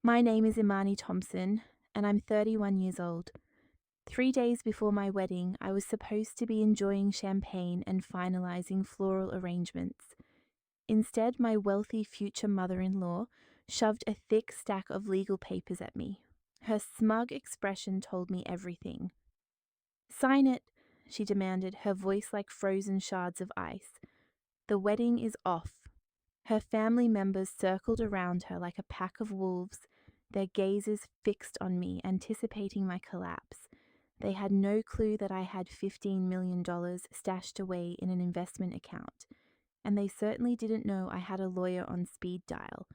My name is Imani Thompson, and I'm 31 years old. 3 days before my wedding, I was supposed to be enjoying champagne and finalizing floral arrangements. Instead, my wealthy future mother in law shoved a thick stack of legal papers at me. Her smug expression told me everything. "Sign it," she demanded, her voice like frozen shards of ice. "The wedding is off." Her family members circled around her like a pack of wolves, their gazes fixed on me, anticipating my collapse. They had no clue that I had $15 million stashed away in an investment account, and they certainly didn't know I had a lawyer on speed dial,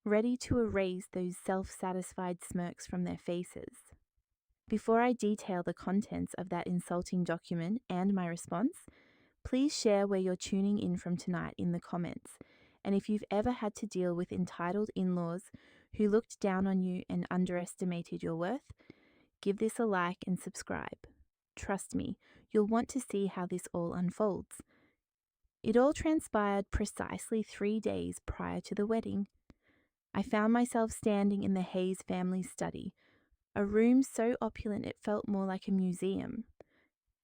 ready to erase those self-satisfied smirks from their faces. Before I detail the contents of that insulting document and my response, please share where you're tuning in from tonight in the comments. And if you've ever had to deal with entitled in-laws who looked down on you and underestimated your worth, give this a like and subscribe. Trust me, you'll want to see how this all unfolds. It all transpired precisely 3 days prior to the wedding. I found myself standing in the Hayes family's study, a room so opulent it felt more like a museum.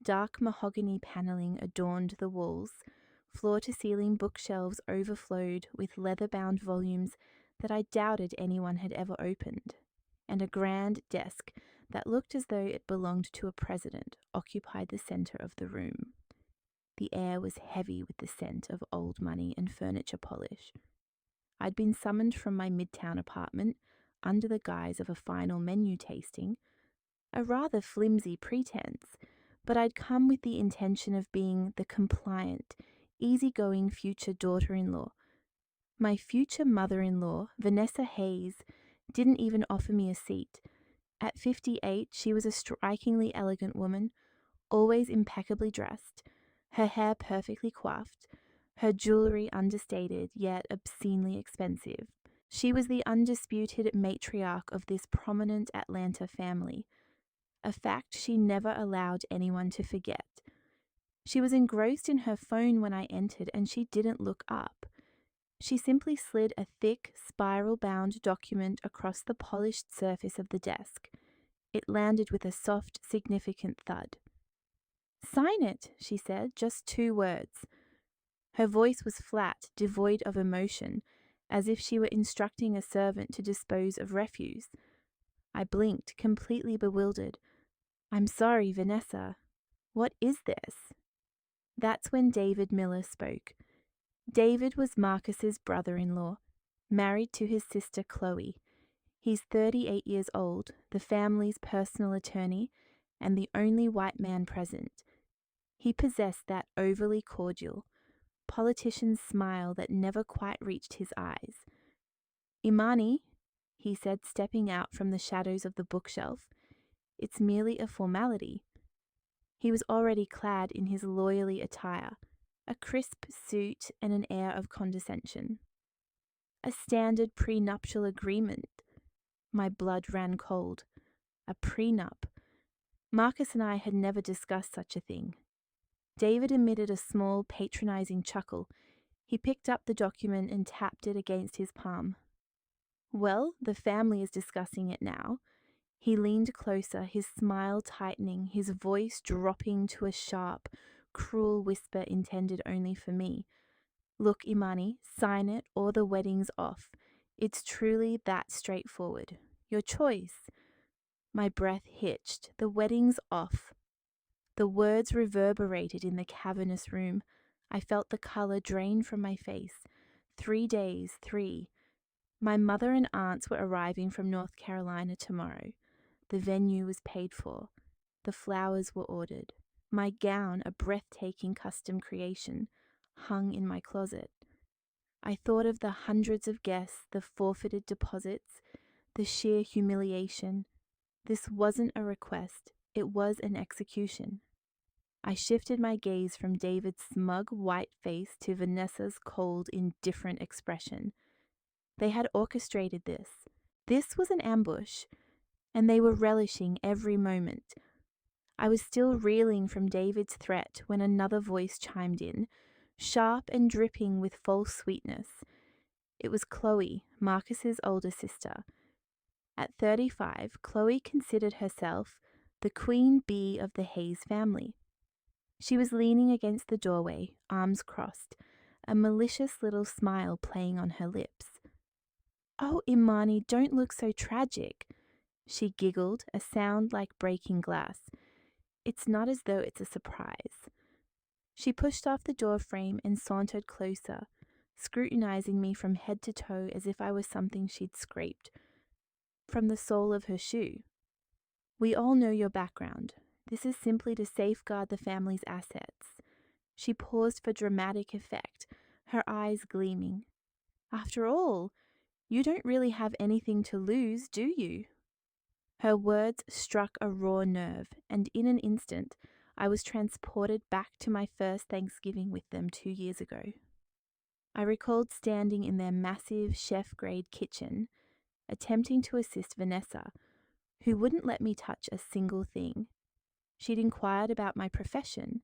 Dark mahogany paneling adorned the walls, floor-to-ceiling bookshelves overflowed with leather-bound volumes that I doubted anyone had ever opened, and a grand desk that looked as though it belonged to a president occupied the center of the room. The air was heavy with the scent of old money and furniture polish. I'd been summoned from my midtown apartment under the guise of a final menu tasting, a rather flimsy pretense, but I'd come with the intention of being the compliant, easygoing future daughter-in-law. My future mother-in-law, Vanessa Hayes, didn't even offer me a seat. At 58, she was a strikingly elegant woman, always impeccably dressed, her hair perfectly coiffed, her jewelry understated yet obscenely expensive. She was the undisputed matriarch of this prominent Atlanta family, a fact she never allowed anyone to forget. She was engrossed in her phone when I entered, and she didn't look up. She simply slid a thick, spiral-bound document across the polished surface of the desk. It landed with a soft, significant thud. "Sign it," she said, just 2 words. Her voice was flat, devoid of emotion, as if she were instructing a servant to dispose of refuse. I blinked, completely bewildered. "I'm sorry, Vanessa. What is this?" That's when David Miller spoke. David was Marcus's brother-in-law, married to his sister Chloe. He's 38 years old, the family's personal attorney, and the only white man present. He possessed that overly cordial, politician's smile that never quite reached his eyes. "Imani," he said, stepping out from the shadows of the bookshelf, "it's merely a formality." He was already clad in his lawyerly attire, a crisp suit and an air of condescension. A standard prenuptial agreement. My blood ran cold. A prenup. Marcus and I had never discussed such a thing. David emitted a small, patronizing chuckle. He picked up the document and tapped it against his palm. "Well, the family is discussing it now." He leaned closer, his smile tightening, his voice dropping to a sharp, cruel whisper intended only for me. "Look, Imani, sign it or the wedding's off. It's truly that straightforward. Your choice." My breath hitched. The wedding's off. The words reverberated in the cavernous room. I felt the color drain from my face. 3 days, 3. My mother and aunts were arriving from North Carolina tomorrow. The venue was paid for. The flowers were ordered. My gown, a breathtaking custom creation, hung in my closet. I thought of the hundreds of guests, the forfeited deposits, the sheer humiliation. This wasn't a request, it was an execution. I shifted my gaze from David's smug white face to Vanessa's cold, indifferent expression. They had orchestrated this. This was an ambush, and they were relishing every moment. I was still reeling from David's threat when another voice chimed in, sharp and dripping with false sweetness. It was Chloe, Marcus's older sister. At 35, Chloe considered herself the queen bee of the Hayes family. She was leaning against the doorway, arms crossed, a malicious little smile playing on her lips. "Oh, Imani, don't look so tragic," she giggled, a sound like breaking glass. "It's not as though it's a surprise." She pushed off the door frame and sauntered closer, scrutinizing me from head to toe as if I was something she'd scraped from the sole of her shoe. "We all know your background. This is simply to safeguard the family's assets." She paused for dramatic effect, her eyes gleaming. "After all, you don't really have anything to lose, do you?" Her words struck a raw nerve, and in an instant, I was transported back to my first Thanksgiving with them 2 years ago. I recalled standing in their massive chef-grade kitchen, attempting to assist Vanessa, who wouldn't let me touch a single thing. She'd inquired about my profession.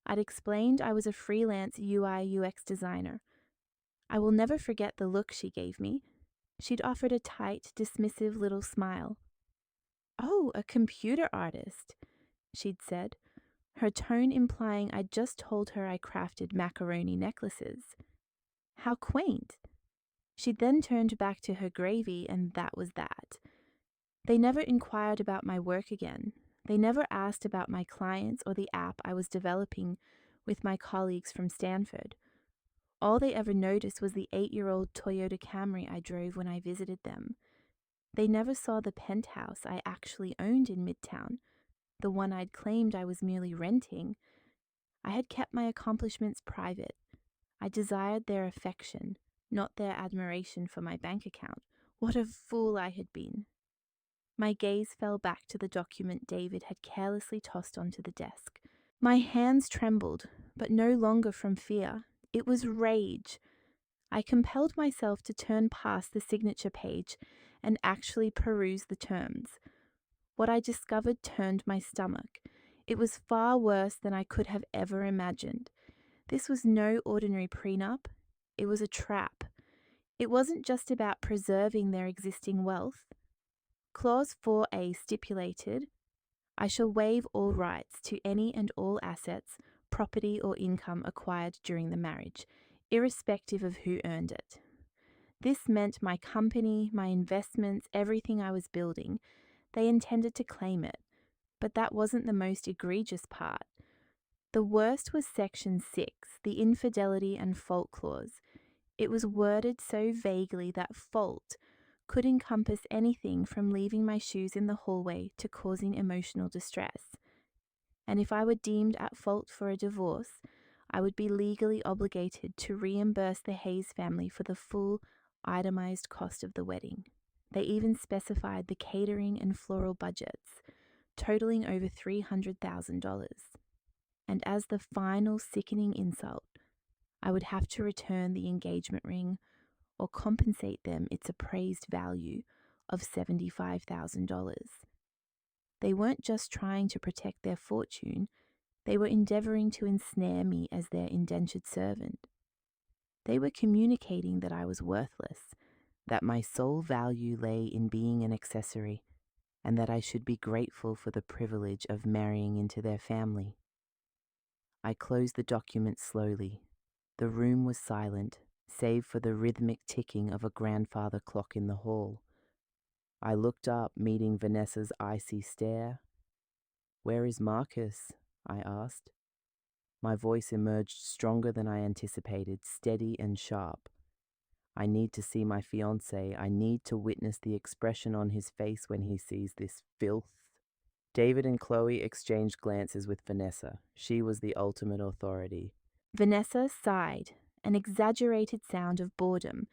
I'd explained I was a freelance UI/UX designer. I will never forget the look she gave me. She'd offered a tight, dismissive little smile. "Oh, a computer artist," she'd said, her tone implying I'd just told her I crafted macaroni necklaces. How quaint. She'd then turned back to her gravy, and that was that. They never inquired about my work again. They never asked about my clients or the app I was developing with my colleagues from Stanford. All they ever noticed was the 8-year-old Toyota Camry I drove when I visited them. They never saw the penthouse I actually owned in Midtown, the one I'd claimed I was merely renting. I had kept my accomplishments private. I desired their affection, not their admiration for my bank account. What a fool I had been. My gaze fell back to the document David had carelessly tossed onto the desk. My hands trembled, but no longer from fear. It was rage. I compelled myself to turn past the signature page and actually peruse the terms. What I discovered turned my stomach. It was far worse than I could have ever imagined. This was no ordinary prenup. It was a trap. It wasn't just about preserving their existing wealth. Clause 4A stipulated, "I shall waive all rights to any and all assets, property or income acquired during the marriage, irrespective of who earned it." This meant my company, my investments, everything I was building. They intended to claim it. But that wasn't the most egregious part. The worst was Section 6, the infidelity and fault clause. It was worded so vaguely that fault could encompass anything from leaving my shoes in the hallway to causing emotional distress. And if I were deemed at fault for a divorce, I would be legally obligated to reimburse the Hayes family for the full, itemized cost of the wedding. They even specified the catering and floral budgets, totaling over $300,000. And as the final sickening insult, I would have to return the engagement ring or compensate them its appraised value of $75,000. They weren't just trying to protect their fortune, they were endeavoring to ensnare me as their indentured servant. They were communicating that I was worthless, that my sole value lay in being an accessory, and that I should be grateful for the privilege of marrying into their family. I closed the document slowly. The room was silent, save for the rhythmic ticking of a grandfather clock in the hall. I looked up, meeting Vanessa's icy stare. "Where is Marcus?" I asked. My voice emerged stronger than I anticipated, steady and sharp. "I need to see my fiancé. I need to witness the expression on his face when he sees this filth." David and Chloe exchanged glances with Vanessa. She was the ultimate authority. Vanessa sighed, an exaggerated sound of boredom,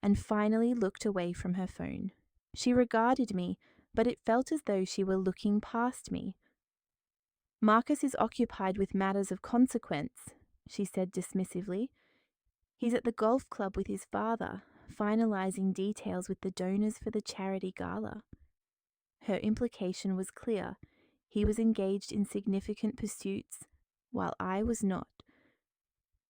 and finally looked away from her phone. She regarded me, but it felt as though she were looking past me. "Marcus is occupied with matters of consequence," she said dismissively. "He's at the golf club with his father, finalizing details with the donors for the charity gala." Her implication was clear. He was engaged in significant pursuits, while I was not.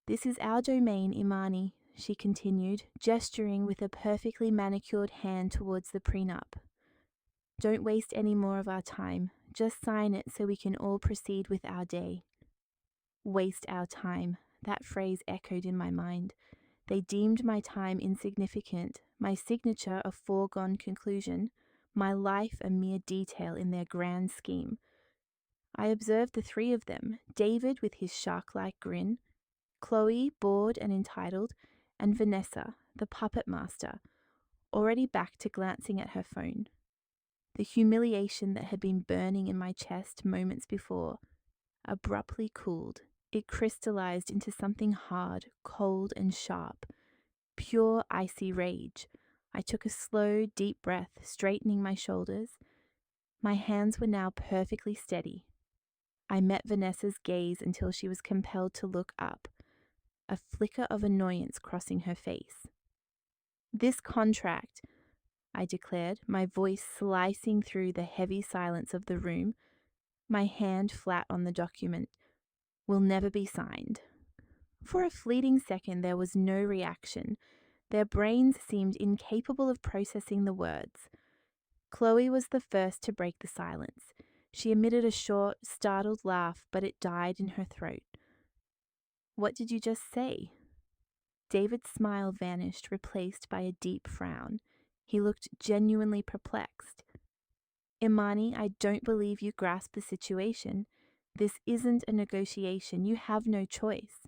"This is our domain, Imani," she continued, gesturing with a perfectly manicured hand towards the prenup. Don't waste any more of our time. Just sign it so we can all proceed with our day. Waste our time. That phrase echoed in my mind. They deemed my time insignificant, my signature a foregone conclusion, my life a mere detail in their grand scheme. I observed the three of them, David with his shark-like grin, Chloe, bored and entitled, and Vanessa, the puppet master, already back to glancing at her phone. The humiliation that had been burning in my chest moments before abruptly cooled. It crystallized into something hard, cold, and sharp. Pure, icy rage. I took a slow, deep breath, straightening my shoulders. My hands were now perfectly steady. I met Vanessa's gaze until she was compelled to look up, a flicker of annoyance crossing her face. This contract, I declared, my voice slicing through the heavy silence of the room, my hand flat on the document, will never be signed. For a fleeting second, there was no reaction. Their brains seemed incapable of processing the words. Chloe was the first to break the silence. She emitted a short, startled laugh, but it died in her throat. What did you just say? David's smile vanished, replaced by a deep frown. He looked genuinely perplexed. Imani, I don't believe you grasp the situation. This isn't a negotiation. You have no choice.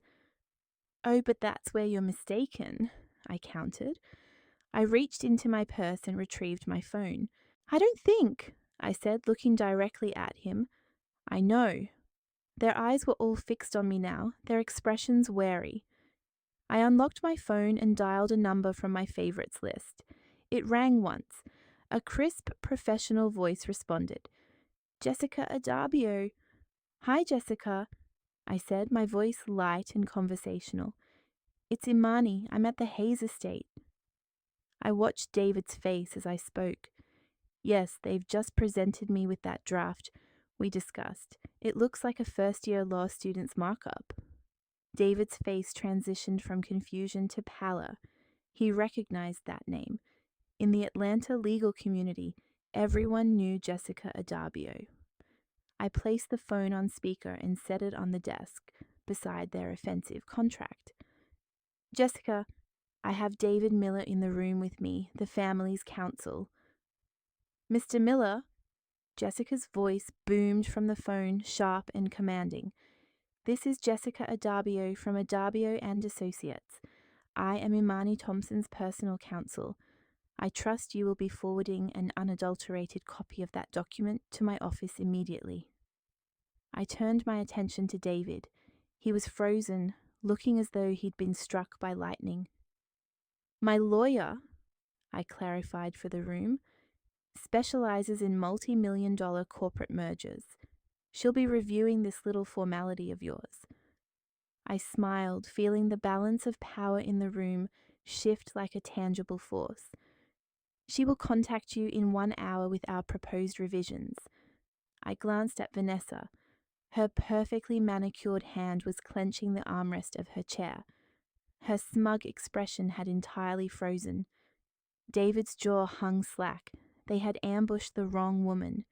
Oh, but that's where you're mistaken, I countered. I reached into my purse and retrieved my phone. I don't think, I said, looking directly at him. I know. Their eyes were all fixed on me now, their expressions wary. I unlocked my phone and dialed a number from my favorites list. It rang once. A crisp, professional voice responded. Jessica Adabio. Hi, Jessica, I said, my voice light and conversational. It's Imani. I'm at the Hayes estate. I watched David's face as I spoke. Yes, they've just presented me with that draft we discussed. It looks like a first-year law student's markup. David's face transitioned from confusion to pallor. He recognized that name. In the Atlanta legal community, everyone knew Jessica Adabio. I placed the phone on speaker and set it on the desk beside their offensive contract. Jessica, I have David Miller in the room with me, the family's counsel. Mr. Miller? Jessica's voice boomed from the phone, sharp and commanding. This is Jessica Adabio from Adabio and Associates. I am Imani Thompson's personal counsel. I trust you will be forwarding an unadulterated copy of that document to my office immediately. I turned my attention to David. He was frozen, looking as though he'd been struck by lightning. My lawyer, I clarified for the room, specializes in multi-million-dollar corporate mergers. She'll be reviewing this little formality of yours. I smiled, feeling the balance of power in the room shift like a tangible force. She will contact you in 1 hour with our proposed revisions. I glanced at Vanessa. Her perfectly manicured hand was clenching the armrest of her chair. Her smug expression had entirely frozen. David's jaw hung slack. They had ambushed the wrong woman.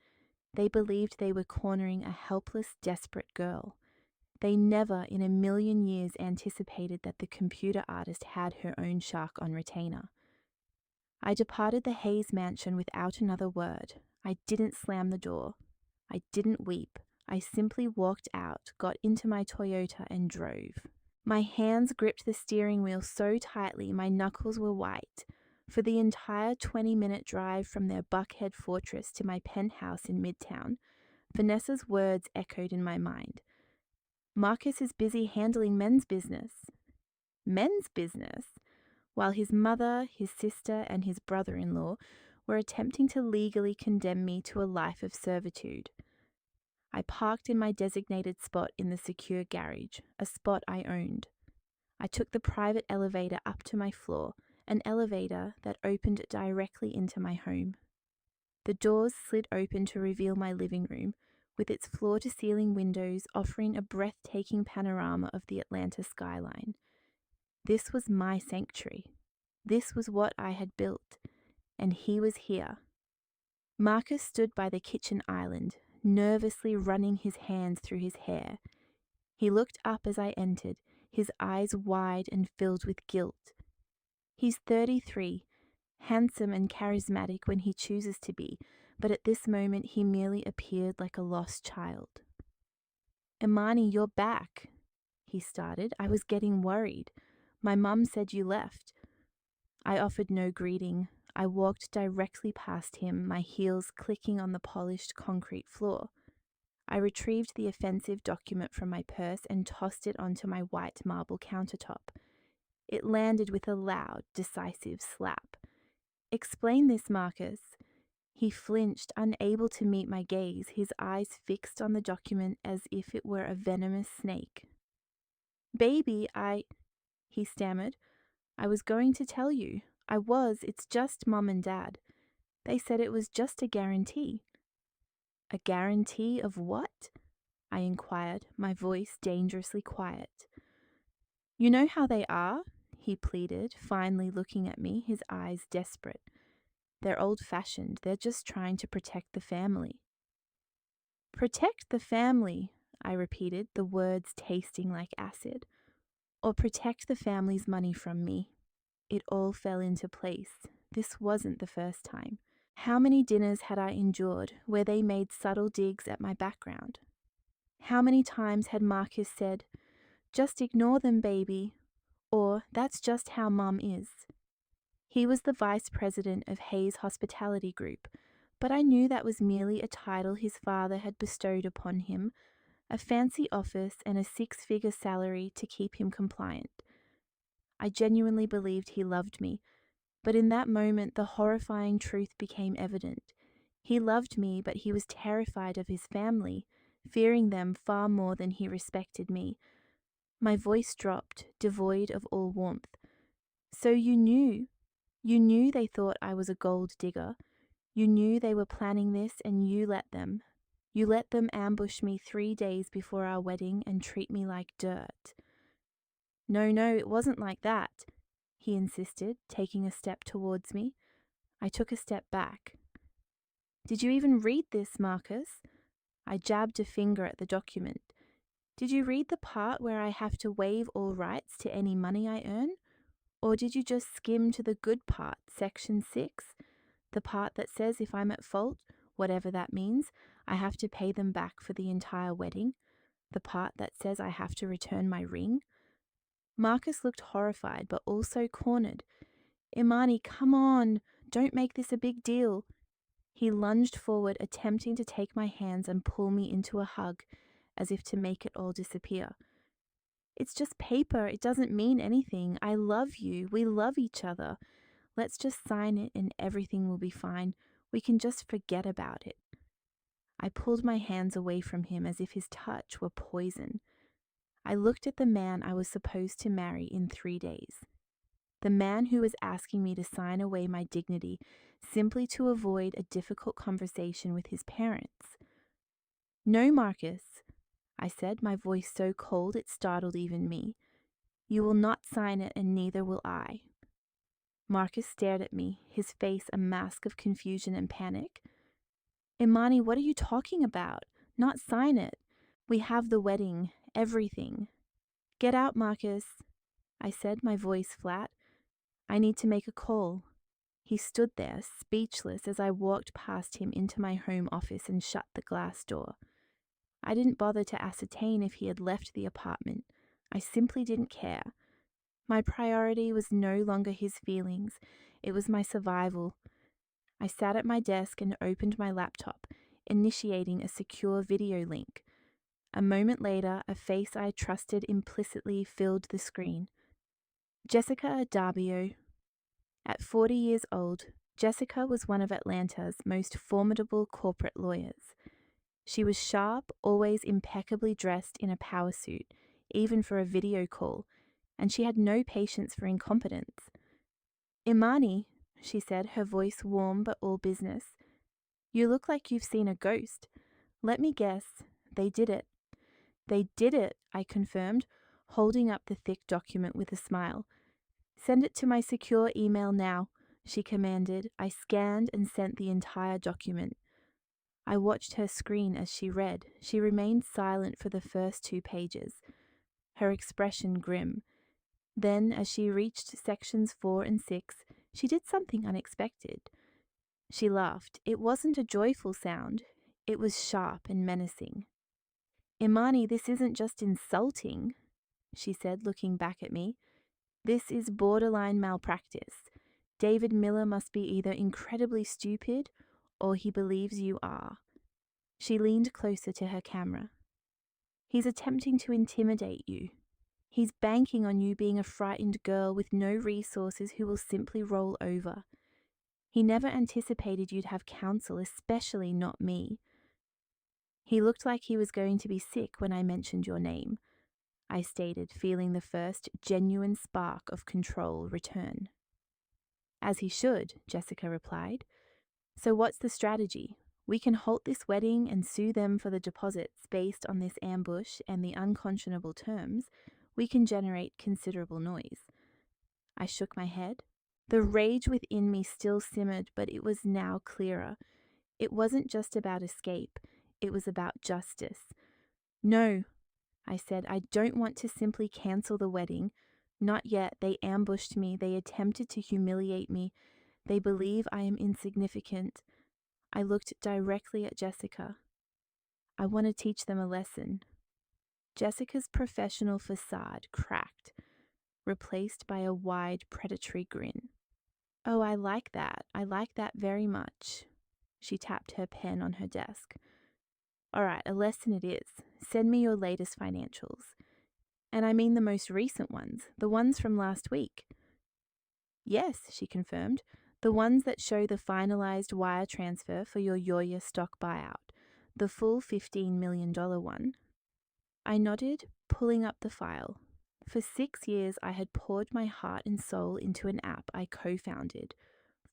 They believed they were cornering a helpless, desperate girl. They never in a million years anticipated that the computer artist had her own shark on retainer. I departed the Hayes mansion without another word. I didn't slam the door. I didn't weep. I simply walked out, got into my Toyota, and drove. My hands gripped the steering wheel so tightly my knuckles were white. For the entire 20-minute drive from their Buckhead fortress to my penthouse in Midtown, Vanessa's words echoed in my mind. Marcus is busy handling men's business. Men's business? While his mother, his sister, and his brother-in-law were attempting to legally condemn me to a life of servitude. I parked in my designated spot in the secure garage, a spot I owned. I took the private elevator up to my floor, an elevator that opened directly into my home. The doors slid open to reveal my living room, with its floor-to-ceiling windows offering a breathtaking panorama of the Atlanta skyline. This was my sanctuary. This was what I had built, and he was here. Marcus stood by the kitchen island, nervously running his hands through his hair. He looked up as I entered, his eyes wide and filled with guilt. He's 33, handsome and charismatic when he chooses to be, but at this moment he merely appeared like a lost child. "Imani, you're back," he started. "I was getting worried. My mum said you left." I offered no greeting. I walked directly past him, my heels clicking on the polished concrete floor. I retrieved the offensive document from my purse and tossed it onto my white marble countertop. It landed with a loud, decisive slap. "Explain this, Marcus." He flinched, unable to meet my gaze, his eyes fixed on the document as if it were a venomous snake. "Baby, he stammered. "I was going to tell you. It's just Mum and Dad. They said it was just a guarantee." "A guarantee of what?" I inquired, my voice dangerously quiet. "You know how they are?" he pleaded, finally looking at me, his eyes desperate. "They're old-fashioned. They're just trying to protect the family." "Protect the family," I repeated, the words tasting like acid. "Or protect the family's money from me." It all fell into place. This wasn't the first time. How many dinners had I endured where they made subtle digs at my background? How many times had Marcus said, "Just ignore them, baby," or "That's just how Mum is"? He was the vice president of Hayes Hospitality Group, but I knew that was merely a title his father had bestowed upon him, a fancy office and a six-figure salary to keep him compliant. I genuinely believed he loved me, but in that moment the horrifying truth became evident. He loved me, but he was terrified of his family, fearing them far more than he respected me. My voice dropped, devoid of all warmth. "So you knew they thought I was a gold digger. You knew they were planning this and you let them. You let them ambush me 3 days before our wedding and treat me like dirt." No, it wasn't like that," he insisted, taking a step towards me. I took a step back. "Did you even read this, Marcus?" I jabbed a finger at the document. "Did you read the part where I have to waive all rights to any money I earn? Or did you just skim to the good part, section 6, the part that says if I'm at fault, whatever that means, I have to pay them back for the entire wedding, the part that says I have to return my ring?" Marcus looked horrified, but also cornered. "Imani, come on, don't make this a big deal." He lunged forward, attempting to take my hands and pull me into a hug, as if to make it all disappear. "It's just paper, it doesn't mean anything. I love you, we love each other. Let's just sign it and everything will be fine. We can just forget about it." I pulled my hands away from him as if his touch were poison. I looked at the man I was supposed to marry in 3 days. The man who was asking me to sign away my dignity simply to avoid a difficult conversation with his parents. "No, Marcus," I said, my voice so cold it startled even me. "You will not sign it and neither will I." Marcus stared at me, his face a mask of confusion and panic. "Imani, what are you talking about? Not sign it. We have the wedding, everything." "Get out, Marcus," I said, my voice flat. "I need to make a call." He stood there, speechless, as I walked past him into my home office and shut the glass door. I didn't bother to ascertain if he had left the apartment. I simply didn't care. My priority was no longer his feelings, it was my survival. I sat at my desk and opened my laptop, initiating a secure video link. A moment later, a face I trusted implicitly filled the screen. Jessica Adabio. At 40 years old, Jessica was one of Atlanta's most formidable corporate lawyers. She was sharp, always impeccably dressed in a power suit, even for a video call, and she had no patience for incompetence. "Imani," she said, her voice warm but all business, "you look like you've seen a ghost. Let me guess, they did it." "They did it," I confirmed, holding up the thick document with a smile. "Send it to my secure email now. she commanded. I scanned and sent the entire document. I watched her screen as she read. She remained silent for the first 2 pages, her expression grim. Then, as she reached sections 4 and 6, she did something unexpected. She laughed. It wasn't a joyful sound. It was sharp and menacing. Imani, this isn't just insulting, she said, looking back at me. This is borderline malpractice. David Miller must be either incredibly stupid or he believes you are. She leaned closer to her camera. He's attempting to intimidate you. He's banking on you being a frightened girl with no resources who will simply roll over. He never anticipated you'd have counsel, especially not me. He looked like he was going to be sick when I mentioned your name, I stated, feeling the first genuine spark of control return. As he should, Jessica replied. So what's the strategy? We can halt this wedding and sue them for the deposits based on this ambush and the unconscionable terms. We can generate considerable noise. I shook my head. The rage within me still simmered, but it was now clearer. It wasn't just about escape. It was about justice. No, I said, I don't want to simply cancel the wedding. Not yet. They ambushed me. They attempted to humiliate me. They believe I am insignificant. I looked directly at Jessica. I want to teach them a lesson. Jessica's professional facade cracked, replaced by a wide predatory grin. Oh, I like that. I like that very much. She tapped her pen on her desk. All right, a lesson it is. Send me your latest financials. And I mean the most recent ones, the ones from last week. Yes, she confirmed, the ones that show the finalized wire transfer for your Yoya stock buyout, the full $15 million one. I nodded, pulling up the file. For 6 years, I had poured my heart and soul into an app I co-founded,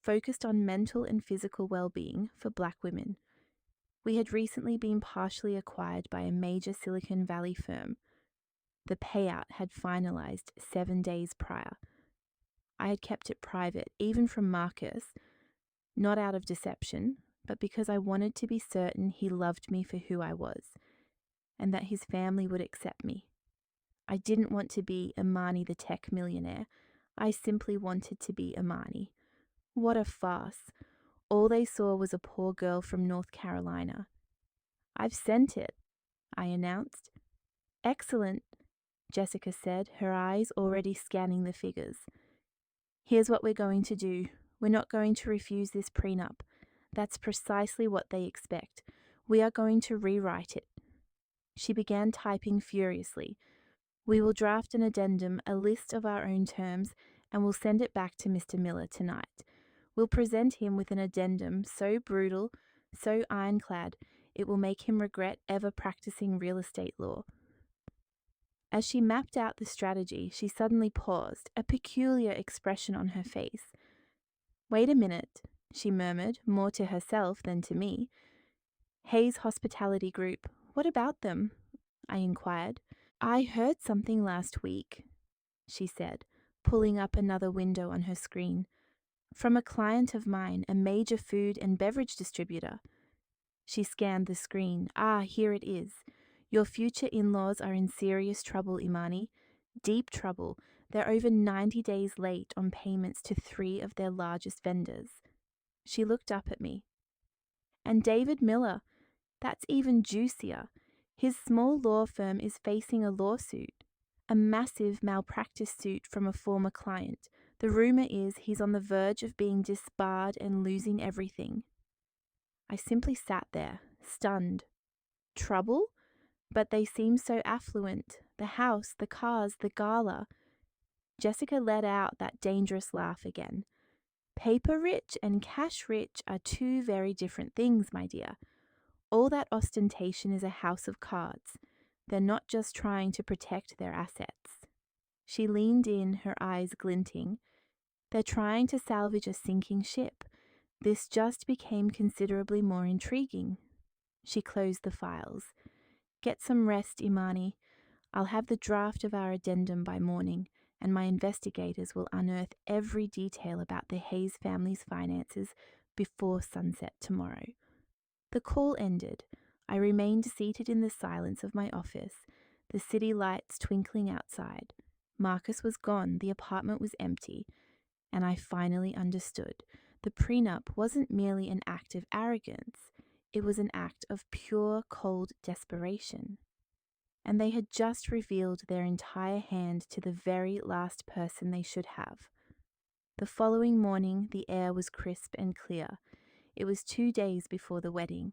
focused on mental and physical well-being for Black women. We had recently been partially acquired by a major Silicon Valley firm. The payout had finalized 7 days prior. I had kept it private, even from Marcus, not out of deception, but because I wanted to be certain he loved me for who I was, and that his family would accept me. I didn't want to be Imani the tech millionaire. I simply wanted to be Imani. What a farce. All they saw was a poor girl from North Carolina. I've sent it, I announced. Excellent, Jessica said, her eyes already scanning the figures. Here's what we're going to do. We're not going to refuse this prenup. That's precisely what they expect. We are going to rewrite it. She began typing furiously. We will draft an addendum, a list of our own terms, and we'll send it back to Mr. Miller tonight. We'll present him with an addendum so brutal, so ironclad, it will make him regret ever practicing real estate law. As she mapped out the strategy, she suddenly paused, a peculiar expression on her face. Wait a minute, she murmured, more to herself than to me. Hayes Hospitality Group, what about them? I inquired. I heard something last week, she said, pulling up another window on her screen. From a client of mine, a major food and beverage distributor. She scanned the screen. Ah, here it is. Your future in-laws are in serious trouble, Imani. Deep trouble. They're over 90 days late on payments to 3 of their largest vendors. She looked up at me. And David Miller. That's even juicier. His small law firm is facing a lawsuit. A massive malpractice suit from a former client. The rumor is he's on the verge of being disbarred and losing everything. I simply sat there, stunned. Trouble? But they seem so affluent. The house, the cars, the gala. Jessica let out that dangerous laugh again. Paper rich and cash rich are 2 very different things, my dear. All that ostentation is a house of cards. They're not just trying to protect their assets. She leaned in, her eyes glinting. They're trying to salvage a sinking ship. This just became considerably more intriguing. She closed the files. Get some rest, Imani. I'll have the draft of our addendum by morning, and my investigators will unearth every detail about the Hayes family's finances before sunset tomorrow. The call ended. I remained seated in the silence of my office, the city lights twinkling outside. Marcus was gone, the apartment was empty, and I finally understood. The prenup wasn't merely an act of arrogance, it was an act of pure, cold desperation. And they had just revealed their entire hand to the very last person they should have. The following morning, the air was crisp and clear. It was 2 days before the wedding.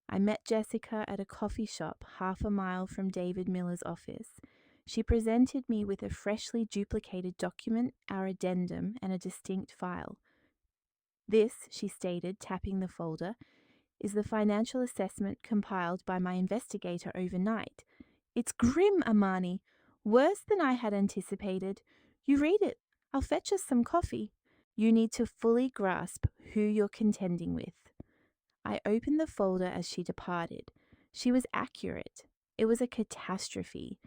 I met Jessica at a coffee shop half a mile from David Miller's office. She presented me with a freshly duplicated document, our addendum, and a distinct file. This, she stated, tapping the folder, is the financial assessment compiled by my investigator overnight. It's grim, Amani. Worse than I had anticipated. You read it. I'll fetch us some coffee. You need to fully grasp who you're contending with. I opened the folder as she departed. She was accurate. It was a catastrophe.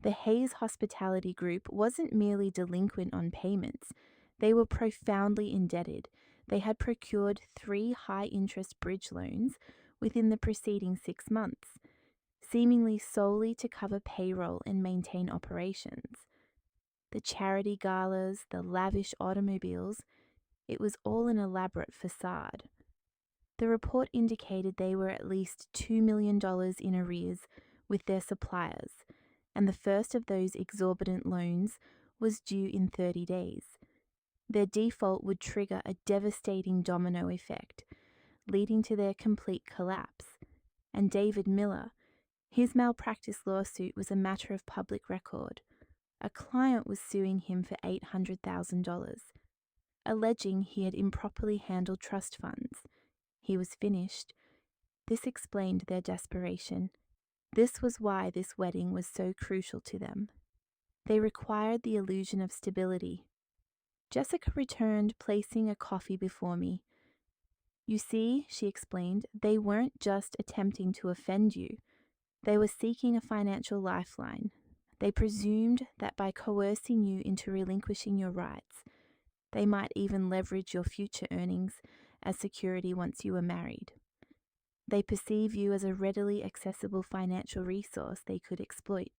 The Hayes Hospitality Group wasn't merely delinquent on payments. They were profoundly indebted. They had procured 3 high-interest bridge loans within the preceding 6 months, seemingly solely to cover payroll and maintain operations. The charity galas, the lavish automobiles, it was all an elaborate facade. The report indicated they were at least $2 million in arrears with their suppliers, and the first of those exorbitant loans was due in 30 days. Their default would trigger a devastating domino effect, leading to their complete collapse. And David Miller, his malpractice lawsuit was a matter of public record. A client was suing him for $800,000, alleging he had improperly handled trust funds. He was finished. This explained their desperation. This was why this wedding was so crucial to them. They required the illusion of stability. Jessica returned, placing a coffee before me. You see, she explained, they weren't just attempting to offend you. They were seeking a financial lifeline. They presumed that by coercing you into relinquishing your rights, they might even leverage your future earnings as security once you were married. They perceive you as a readily accessible financial resource they could exploit.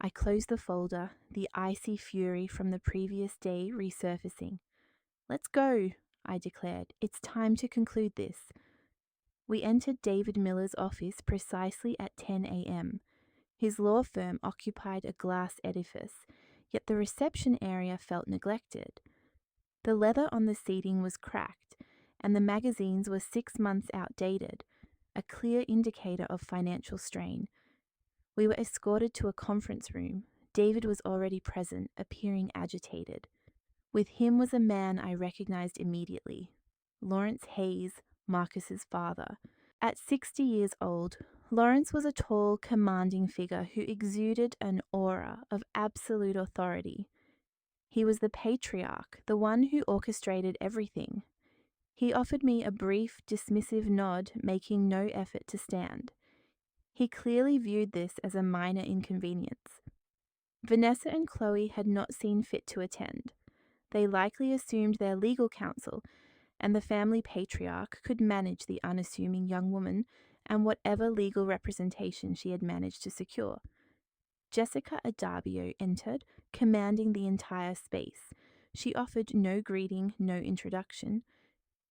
I closed the folder, the icy fury from the previous day resurfacing. Let's go, I declared. It's time to conclude this. We entered David Miller's office precisely at 10 a.m. His law firm occupied a glass edifice, yet the reception area felt neglected. The leather on the seating was cracked, and the magazines were 6 months outdated, a clear indicator of financial strain. We were escorted to a conference room. David was already present, appearing agitated. With him was a man I recognized immediately, Lawrence Hayes, Marcus's father. At 60 years old, Lawrence was a tall, commanding figure who exuded an aura of absolute authority. He was the patriarch, the one who orchestrated everything. He offered me a brief, dismissive nod, making no effort to stand. He clearly viewed this as a minor inconvenience. Vanessa and Chloe had not seen fit to attend. They likely assumed their legal counsel and the family patriarch could manage the unassuming young woman and whatever legal representation she had managed to secure. Jessica Adarbio entered, commanding the entire space. She offered no greeting, no introduction.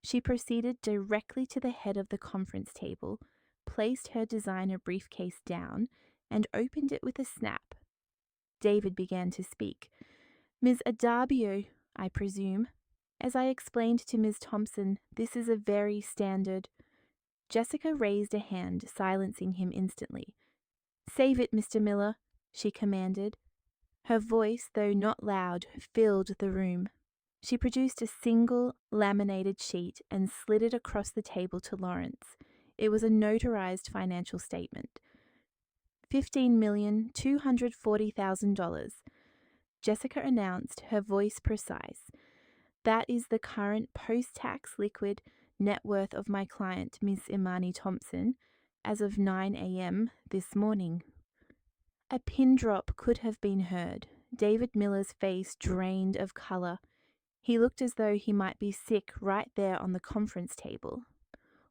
She proceeded directly to the head of the conference table, placed her designer briefcase down, and opened it with a snap. David began to speak. Ms. Adarbio, I presume. As I explained to Ms. Thompson, this is a very standard. Jessica raised a hand, silencing him instantly. Save it, Mr. Miller, she commanded. Her voice, though not loud, filled the room. She produced a single laminated sheet and slid it across the table to Lawrence. It was a notarized financial statement. $15,240,000. Jessica announced, her voice precise. That is the current post-tax liquid net worth of my client, Miss Imani Thompson, as of 9 a.m. this morning. A pin drop could have been heard. David Miller's face drained of color. He looked as though he might be sick right there on the conference table.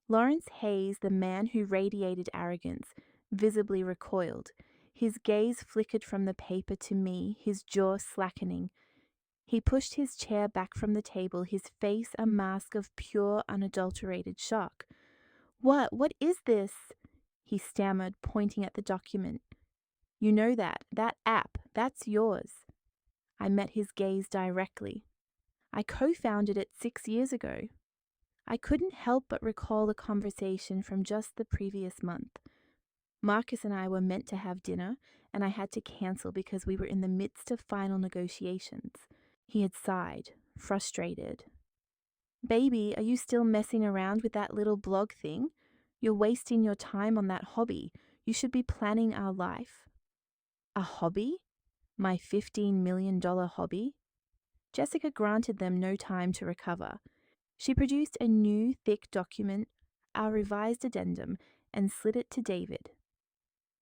Lawrence Hayes, the man who radiated arrogance, visibly recoiled. His gaze flickered from the paper to me, his jaw slackening. He pushed his chair back from the table, his face a mask of pure, unadulterated shock. What is this?" he stammered, pointing at the document. "You know that app, that's yours." I met his gaze directly. "I co-founded it 6 years ago." I couldn't help but recall the conversation from just the previous month. Marcus and I were meant to have dinner, and I had to cancel because we were in the midst of final negotiations. He had sighed, frustrated. "Baby, are you still messing around with that little blog thing? You're wasting your time on that hobby. You should be planning our life." "A hobby? My $15 million hobby?" Jessica granted them no time to recover. She produced a new, thick document, our revised addendum, and slid it to David.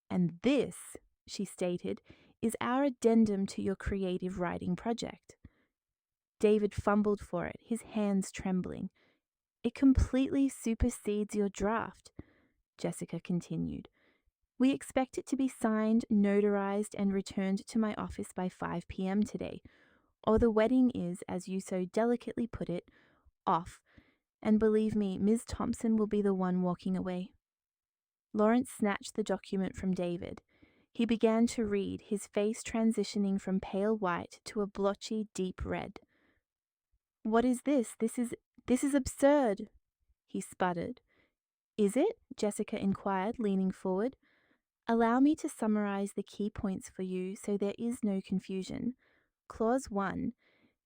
"And this," she stated, "is our addendum to your creative writing project." David fumbled for it, his hands trembling. "It completely supersedes your draft," Jessica continued. "We expect it to be signed, notarized, and returned to my office by 5 p.m. today, or the wedding is, as you so delicately put it, off, and believe me, Ms. Thompson will be the one walking away." Lawrence snatched the document from David. He began to read, his face transitioning from pale white to a blotchy, deep red. "What is this? This is absurd," he sputtered. "Is it?" Jessica inquired, leaning forward. "Allow me to summarize the key points for you so there is no confusion. Clause 1.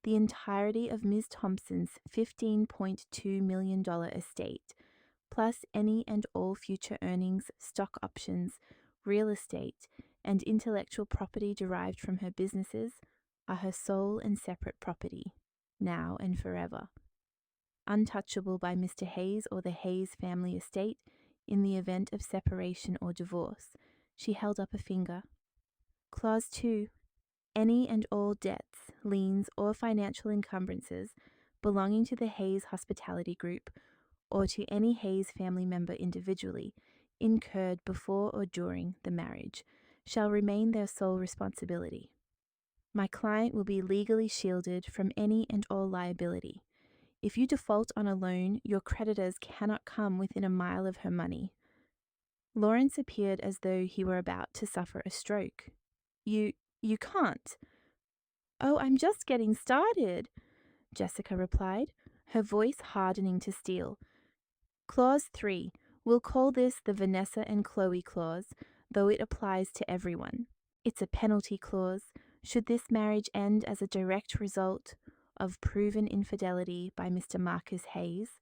The entirety of Ms. Thompson's $15.2 million estate, plus any and all future earnings, stock options, real estate, and intellectual property derived from her businesses, are her sole and separate property, now and forever, untouchable by Mr. Hayes or the Hayes family estate in the event of separation or divorce." She held up a finger. Clause 2. Any and all debts, liens, or financial encumbrances belonging to the Hayes Hospitality Group or to any Hayes family member individually incurred before or during the marriage shall remain their sole responsibility. My client will be legally shielded from any and all liability. If you default on a loan, your creditors cannot come within a mile of her money." Lawrence appeared as though he were about to suffer a stroke. You can't." "Oh, I'm just getting started," Jessica replied, her voice hardening to steel. Clause 3. We'll call this the Vanessa and Chloe clause, though it applies to everyone. It's a penalty clause. Should this marriage end as a direct result of proven infidelity by Mr. Marcus Hayes,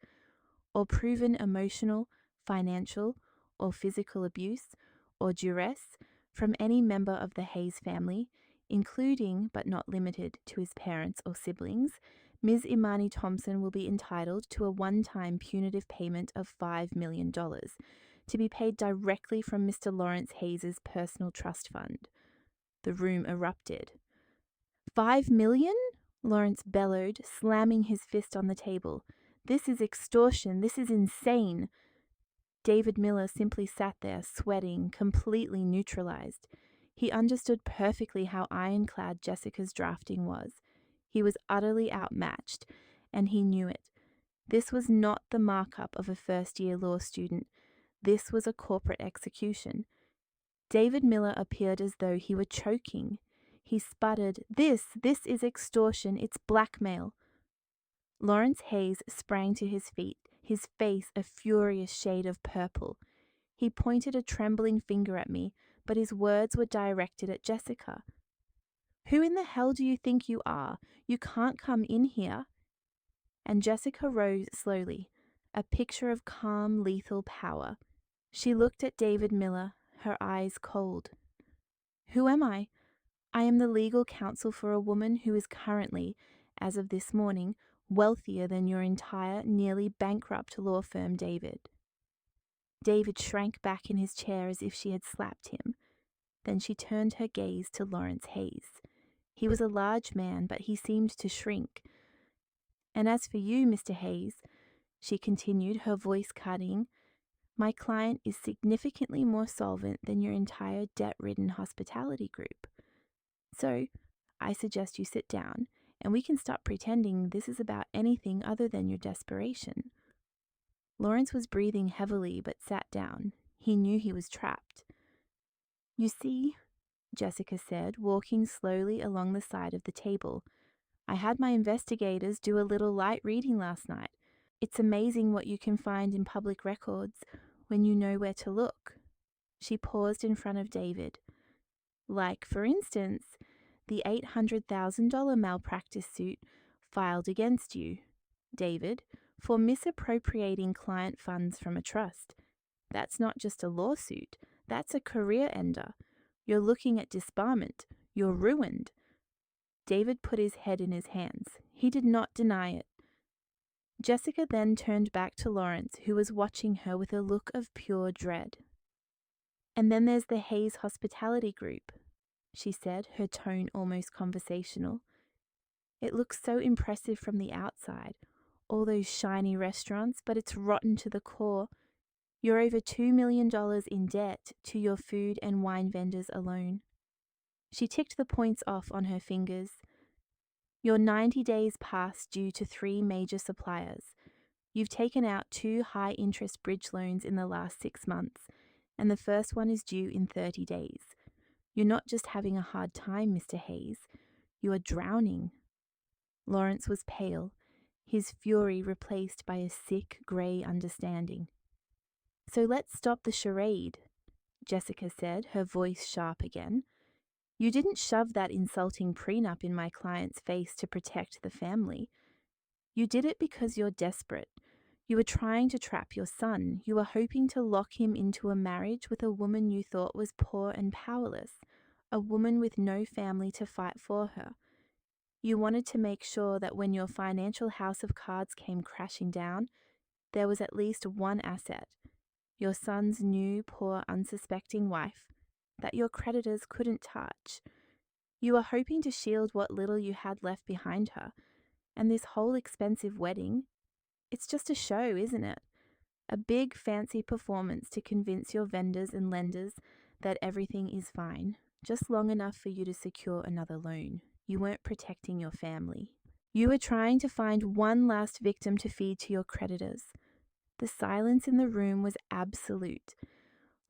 or proven emotional, financial, or physical abuse, or duress from any member of the Hayes family, including but not limited to his parents or siblings, Ms. Imani Thompson will be entitled to a one-time punitive payment of $5 million to be paid directly from Mr. Lawrence Hayes's personal trust fund. The room erupted. $5 million? Lawrence bellowed, slamming his fist on the table. "This is extortion. This is insane." David Miller simply sat there, sweating, completely neutralized. He understood perfectly how ironclad Jessica's drafting was. He was utterly outmatched, and he knew it. This was not the markup of a first-year law student. This was a corporate execution. David Miller appeared as though he were choking. He sputtered, This is extortion. It's blackmail." Lawrence Hayes sprang to his feet, his face a furious shade of purple. He pointed a trembling finger at me, but his words were directed at Jessica. "Who in the hell do you think you are? You can't come in here." And Jessica rose slowly, a picture of calm, lethal power. She looked at David Miller, her eyes cold. "Who am I? I am the legal counsel for a woman who is currently, as of this morning, wealthier than your entire, nearly bankrupt law firm, David." David shrank back in his chair as if she had slapped him. Then she turned her gaze to Lawrence Hayes. He was a large man, but he seemed to shrink. "And as for you, Mr. Hayes," she continued, her voice cutting, "my client is significantly more solvent than your entire debt-ridden hospitality group. So, I suggest you sit down, and we can stop pretending this is about anything other than your desperation." Lawrence was breathing heavily but sat down. He knew he was trapped. "You see," Jessica said, walking slowly along the side of the table, "I had my investigators do a little light reading last night. It's amazing what you can find in public records when you know where to look." She paused in front of David. "Like, for instance, the $800,000 malpractice suit filed against you, David, for misappropriating client funds from a trust. That's not just a lawsuit, that's a career ender. You're looking at disbarment. You're ruined." David put his head in his hands. He did not deny it. Jessica then turned back to Lawrence, who was watching her with a look of pure dread. "And then there's the Hayes Hospitality Group," she said, her tone almost conversational. "It looks so impressive from the outside, all those shiny restaurants, but it's rotten to the core. You're over $2 million in debt to your food and wine vendors alone." She ticked the points off on her fingers. "You're 90 days past due to 3 major suppliers. You've taken out 2 high-interest bridge loans in the last 6 months, and the first one is due in 30 days. You're not just having a hard time, Mr. Hayes. You are drowning." Lawrence was pale, his fury replaced by a sick, grey understanding. "So let's stop the charade," Jessica said, her voice sharp again. "You didn't shove that insulting prenup in my client's face to protect the family. You did it because you're desperate. You were trying to trap your son. You were hoping to lock him into a marriage with a woman you thought was poor and powerless, a woman with no family to fight for her. You wanted to make sure that when your financial house of cards came crashing down, there was at least one asset, your son's new, poor, unsuspecting wife, that your creditors couldn't touch. You were hoping to shield what little you had left behind her, and this whole expensive wedding, it's just a show, isn't it? A big, fancy performance to convince your vendors and lenders that everything is fine, just long enough for you to secure another loan. You weren't protecting your family. You were trying to find one last victim to feed to your creditors." The silence in the room was absolute.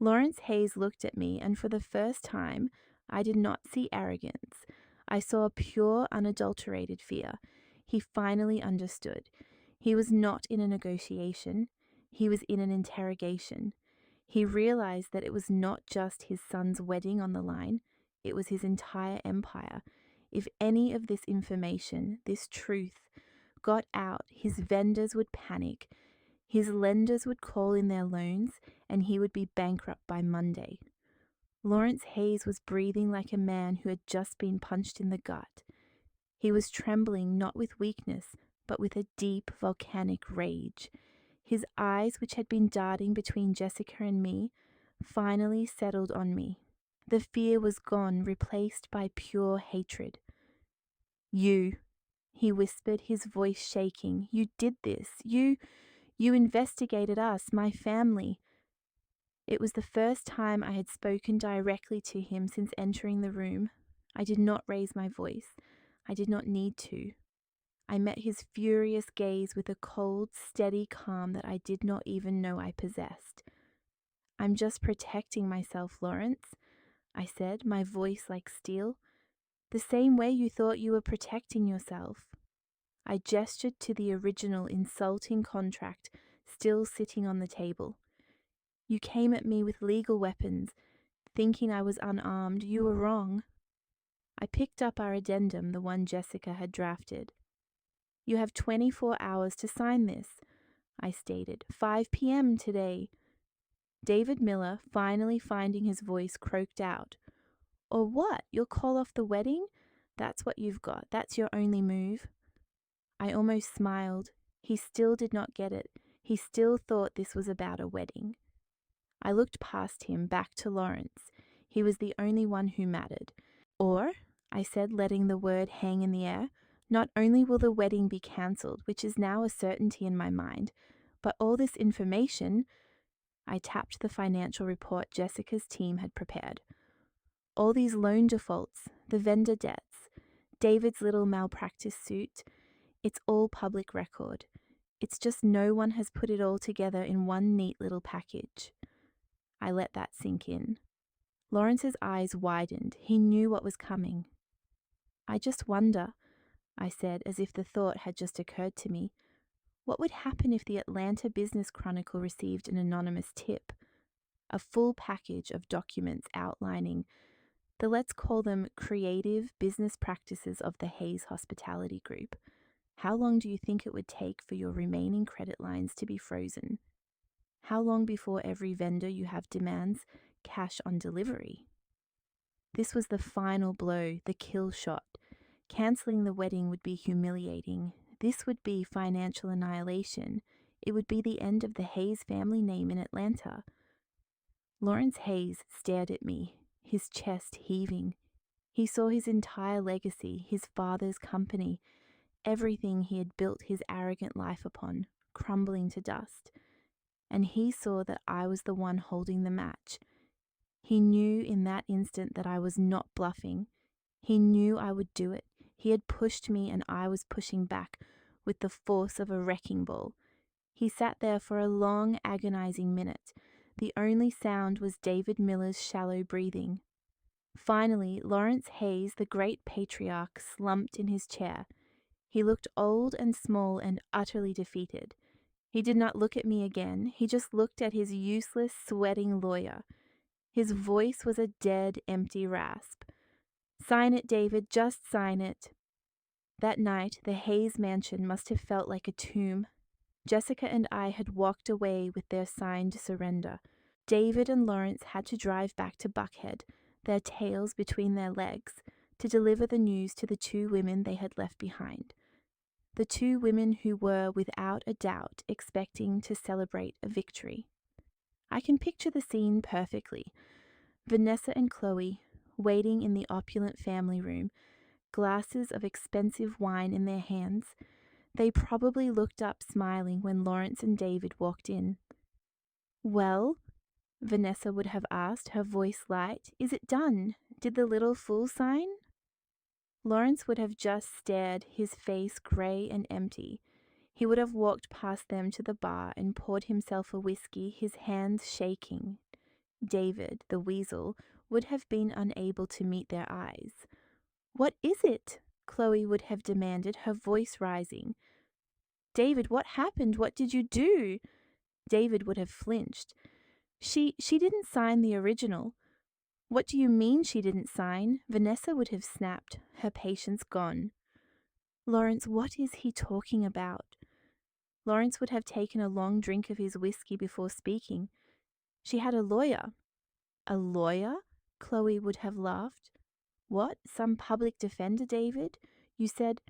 Lawrence Hayes looked at me, and for the first time, I did not see arrogance. I saw pure, unadulterated fear. He finally understood. He was not in a negotiation. He was in an interrogation. He realized that it was not just his son's wedding on the line. It was his entire empire. If any of this information, this truth, got out, his vendors would panic. His lenders would call in their loans, and he would be bankrupt by Monday. Lawrence Hayes was breathing like a man who had just been punched in the gut. He was trembling not with weakness, but with a deep, volcanic rage. His eyes, which had been darting between Jessica and me, finally settled on me. The fear was gone, replaced by pure hatred. "You," he whispered, his voice shaking, "you did this. You investigated us, my family." It was the first time I had spoken directly to him since entering the room. I did not raise my voice. I did not need to. I met his furious gaze with a cold, steady calm that I did not even know I possessed. "I'm just protecting myself, Lawrence," I said, my voice like steel. "The same way you thought you were protecting yourself." I gestured to the original insulting contract still sitting on the table. "You came at me with legal weapons, thinking I was unarmed. You were wrong." I picked up our addendum, the one Jessica had drafted. "You have 24 hours to sign this," I stated. 5 p.m. today." David Miller, finally finding his voice, croaked out. "Or what? You'll call off the wedding? That's what you've got. That's your only move." I almost smiled. He still did not get it. He still thought this was about a wedding. I looked past him, back to Lawrence. He was the only one who mattered. "Or?" I said, letting the word hang in the air. Not only will the wedding be cancelled, which is now a certainty in my mind, but all this information. I tapped the financial report Jessica's team had prepared. All these loan defaults, the vendor debts, David's little malpractice suit, it's all public record. It's just no one has put it all together in one neat little package. I let that sink in. Lawrence's eyes widened. He knew what was coming. I just wonder, I said, as if the thought had just occurred to me, what would happen if the Atlanta Business Chronicle received an anonymous tip? A full package of documents outlining the, let's call them, creative business practices of the Hayes Hospitality Group. How long do you think it would take for your remaining credit lines to be frozen? How long before every vendor you have demands cash on delivery? This was the final blow, the kill shot. Cancelling the wedding would be humiliating. This would be financial annihilation. It would be the end of the Hayes family name in Atlanta. Lawrence Hayes stared at me, his chest heaving. He saw his entire legacy, his father's company, everything he had built his arrogant life upon, crumbling to dust. And he saw that I was the one holding the match. He knew in that instant that I was not bluffing. He knew I would do it. He had pushed me and I was pushing back with the force of a wrecking ball. He sat there for a long, agonizing minute. The only sound was David Miller's shallow breathing. Finally, Lawrence Hayes, the great patriarch, slumped in his chair. He looked old and small and utterly defeated. He did not look at me again. He just looked at his useless, sweating lawyer. His voice was a dead, empty rasp. "Sign it, David, just sign it." That night, the Hayes mansion must have felt like a tomb. Jessica and I had walked away with their signed surrender. David and Lawrence had to drive back to Buckhead, their tails between their legs, to deliver the news to the two women they had left behind. The two women who were, without a doubt, expecting to celebrate a victory. I can picture the scene perfectly. Vanessa and Chloe, waiting in the opulent family room, glasses of expensive wine in their hands. They probably looked up smiling when Lawrence and David walked in. "Well?" Vanessa would have asked, her voice light. "Is it done? Did the little fool sign?" Lawrence would have just stared, his face grey and empty. He would have walked past them to the bar and poured himself a whiskey, his hands shaking. David, the weasel, would have been unable to meet their eyes. "What is it?" Chloe would have demanded, her voice rising. "David, what happened? What did you do?" David would have flinched. She didn't sign the original." "What do you mean she didn't sign?" Vanessa would have snapped, her patience gone. "Lawrence, what is he talking about?" Lawrence would have taken a long drink of his whiskey before speaking. "She had a lawyer." "A lawyer?" Chloe would have laughed. "What, some public defender, David? You said—"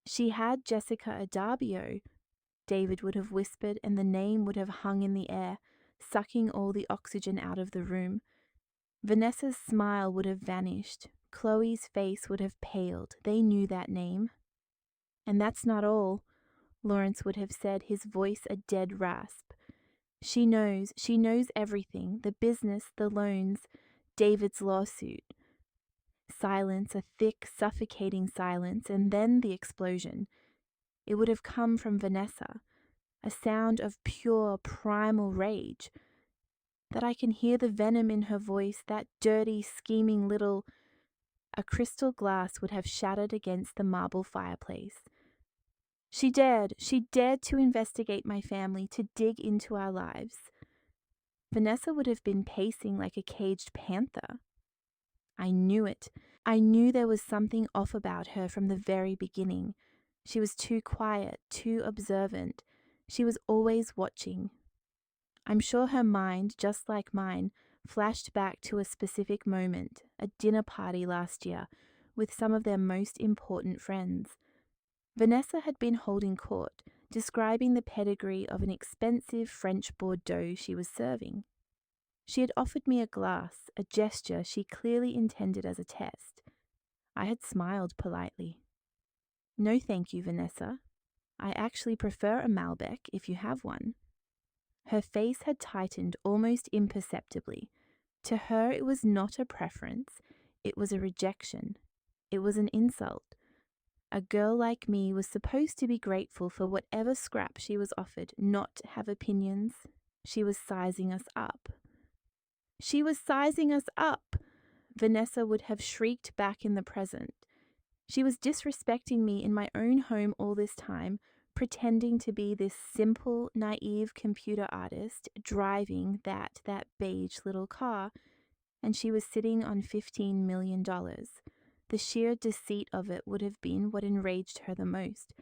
"She had Jessica Adarbio," David would have whispered, and the name would have hung in the air, sucking all the oxygen out of the room. Vanessa's smile would have vanished. Chloe's face would have paled. They knew that name. "And that's not all," Lawrence would have said, his voice a dead rasp. She knows everything, the business, the loans, David's lawsuit." Silence, a thick, suffocating silence, and then the explosion. It would have come from Vanessa, a sound of pure, primal rage. That I can hear the venom in her voice, that dirty, scheming little... A crystal glass would have shattered against the marble fireplace. She dared to investigate my family, to dig into our lives." Vanessa would have been pacing like a caged panther. I knew it. I knew there was something off about her from the very beginning. She was too quiet, too observant. She was always watching. I'm sure her mind, just like mine, flashed back to a specific moment, a dinner party last year, with some of their most important friends. Vanessa had been holding court, describing the pedigree of an expensive French Bordeaux she was serving. She had offered me a glass, a gesture she clearly intended as a test. I had smiled politely. No thank you, Vanessa. I actually prefer a Malbec if you have one. Her face had tightened almost imperceptibly. To her, it was not a preference, it was a rejection. It was an insult. A girl like me was supposed to be grateful for whatever scrap she was offered, not have opinions. She was sizing us up. She was sizing us up! Vanessa would have shrieked back in the present. She was disrespecting me in my own home all this time, pretending to be this simple, naive computer artist driving that beige little car, and she was sitting on $15 million. The sheer deceit of it would have been what enraged her the most,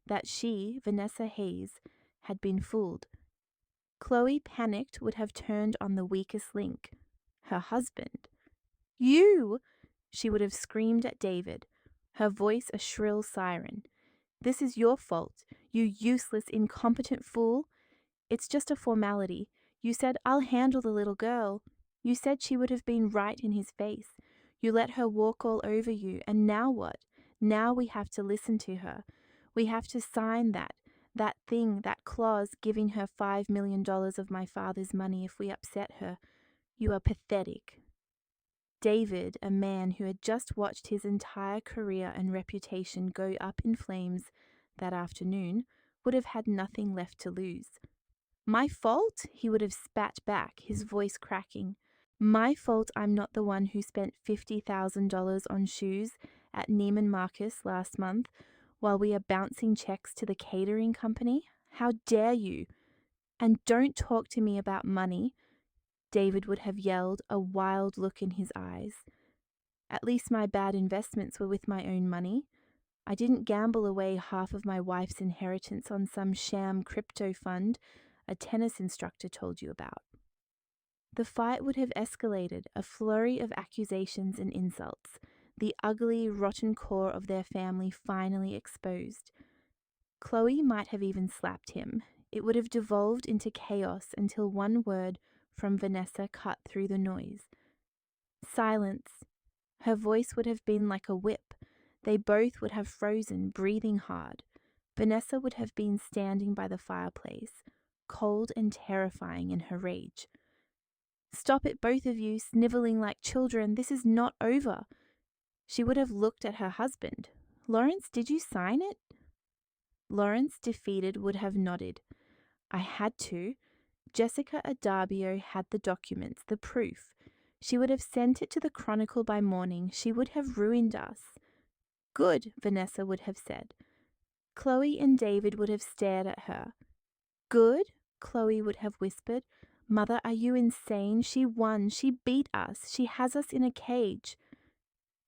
that she, Vanessa Hayes, had been fooled. Chloe, panicked, would have turned on the weakest link, her husband. You! She would have screamed at David, her voice a shrill siren. This is your fault, you useless, incompetent fool. It's just a formality. You said, I'll handle the little girl. You said she would have been right in his face. You let her walk all over you, and now what? Now we have to listen to her. We have to sign that thing, that clause giving her $5 million of my father's money if we upset her. You are pathetic. David, a man who had just watched his entire career and reputation go up in flames that afternoon, would have had nothing left to lose. My fault? He would have spat back, his voice cracking. My fault I'm not the one who spent $50,000 on shoes at Neiman Marcus last month while we are bouncing checks to the catering company? How dare you? And don't talk to me about money, David would have yelled, a wild look in his eyes. At least my bad investments were with my own money. I didn't gamble away half of my wife's inheritance on some sham crypto fund a tennis instructor told you about. The fight would have escalated, a flurry of accusations and insults, the ugly, rotten core of their family finally exposed. Chloe might have even slapped him. It would have devolved into chaos until one word from Vanessa cut through the noise. Silence. Her voice would have been like a whip. They both would have frozen, breathing hard. Vanessa would have been standing by the fireplace, cold and terrifying in her rage. Stop it, both of you, sniveling like children. This is not over. She would have looked at her husband. Lawrence, did you sign it? Lawrence, defeated, would have nodded. I had to. Jessica Adarbio had the documents, the proof. She would have sent it to the Chronicle by morning. She would have ruined us. Good, Vanessa would have said. Chloe and David would have stared at her. Good, Chloe would have whispered. Mother, are you insane? She won. She beat us. She has us in a cage.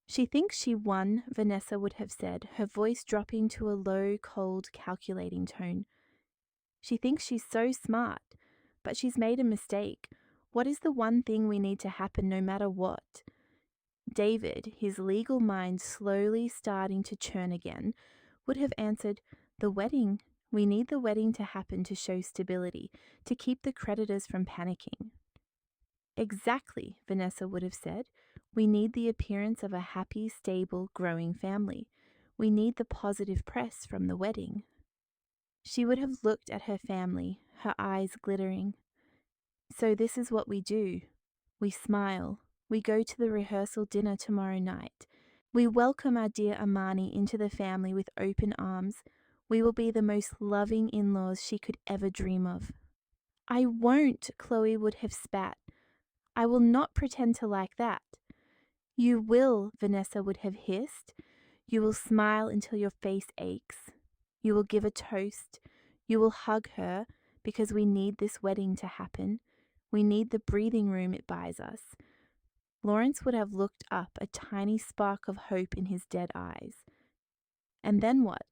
She thinks she won, Vanessa would have said, her voice dropping to a low, cold, calculating tone. She thinks she's so smart, but she's made a mistake. What is the one thing we need to happen no matter what? David, his legal mind slowly starting to churn again, would have answered, the wedding. We need the wedding to happen to show stability, to keep the creditors from panicking. Exactly, Vanessa would have said. We need the appearance of a happy, stable, growing family. We need the positive press from the wedding. She would have looked at her family, her eyes glittering. So this is what we do. We smile. We go to the rehearsal dinner tomorrow night. We welcome our dear Amani into the family with open arms. We will be the most loving in-laws she could ever dream of. I won't, Chloe would have spat. I will not pretend to like that. You will, Vanessa would have hissed. You will smile until your face aches. You will give a toast. You will hug her, because we need this wedding to happen. We need the breathing room it buys us. Lawrence would have looked up, a tiny spark of hope in his dead eyes. And then what?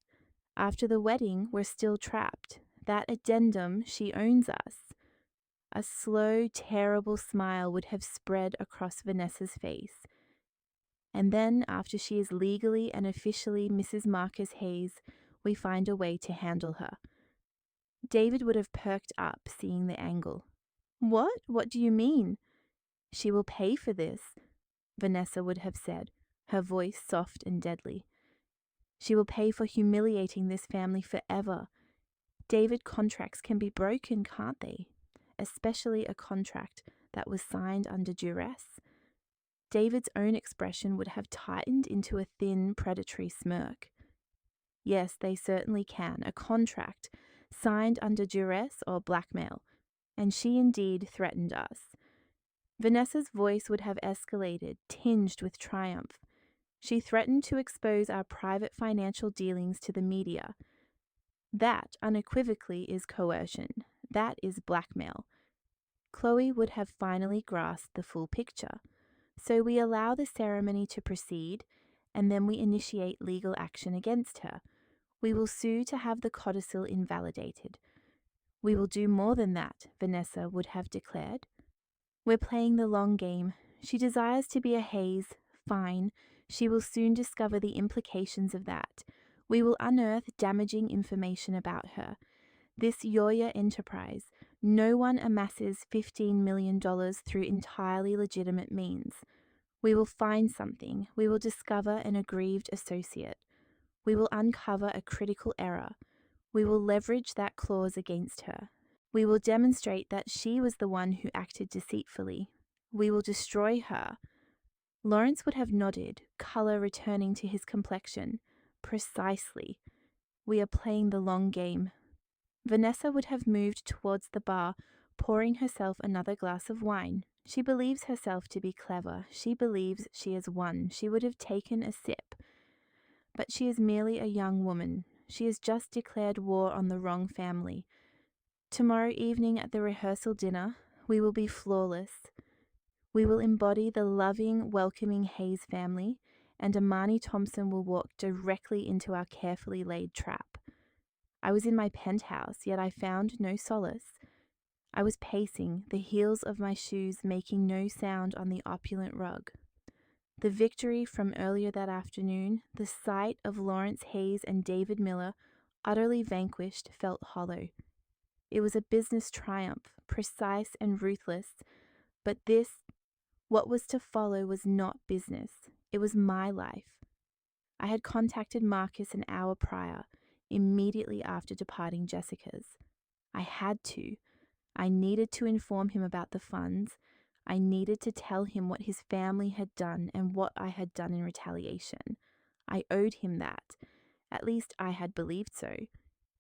After the wedding, we're still trapped. That addendum, she owns us. A slow, terrible smile would have spread across Vanessa's face. And then, after she is legally and officially Mrs. Marcus Hayes, we find a way to handle her. David would have perked up, seeing the angle. What? What do you mean? She will pay for this, Vanessa would have said. her voice soft and deadly. She will pay for humiliating this family forever. David, contracts can be broken, can't they? Especially a contract that was signed under duress. David's own expression would have tightened into a thin, predatory smirk. Yes, they certainly can. A contract signed under duress or blackmail. And she indeed threatened us. Vanessa's voice would have escalated, tinged with triumph. She threatened to expose our private financial dealings to the media. That, unequivocally, is coercion. That is blackmail. Chloe would have finally grasped the full picture. So we allow the ceremony to proceed, and then we initiate legal action against her. We will sue to have the codicil invalidated. We will do more than that, Vanessa would have declared. We're playing the long game. She desires to be a Hayes. Fine. She will soon discover the implications of that. We will unearth damaging information about her. This Yoya enterprise, no one amasses $15 million through entirely legitimate means. We will find something. We will discover an aggrieved associate. We will uncover a critical error. We will leverage that clause against her. We will demonstrate that she was the one who acted deceitfully. We will destroy her. Lawrence would have nodded, colour returning to his complexion. Precisely. We are playing the long game. Vanessa would have moved towards the bar, pouring herself another glass of wine. She believes herself to be clever. She believes she has won. She would have taken a sip. But she is merely a young woman. She has just declared war on the wrong family. Tomorrow evening at the rehearsal dinner, we will be flawless. We will embody the loving, welcoming Hayes family, and Imani Thompson will walk directly into our carefully laid trap. I was in my penthouse, yet I found no solace. I was pacing, the heels of my shoes making no sound on the opulent rug. The victory from earlier that afternoon, the sight of Lawrence Hayes and David Miller, utterly vanquished, felt hollow. It was a business triumph, precise and ruthless, but this, what was to follow, was not business. It was my life. I had contacted Marcus an hour prior, immediately after departing Jessica's. I had to. I needed to inform him about the funds. I needed to tell him what his family had done and what I had done in retaliation. I owed him that. At least I had believed so.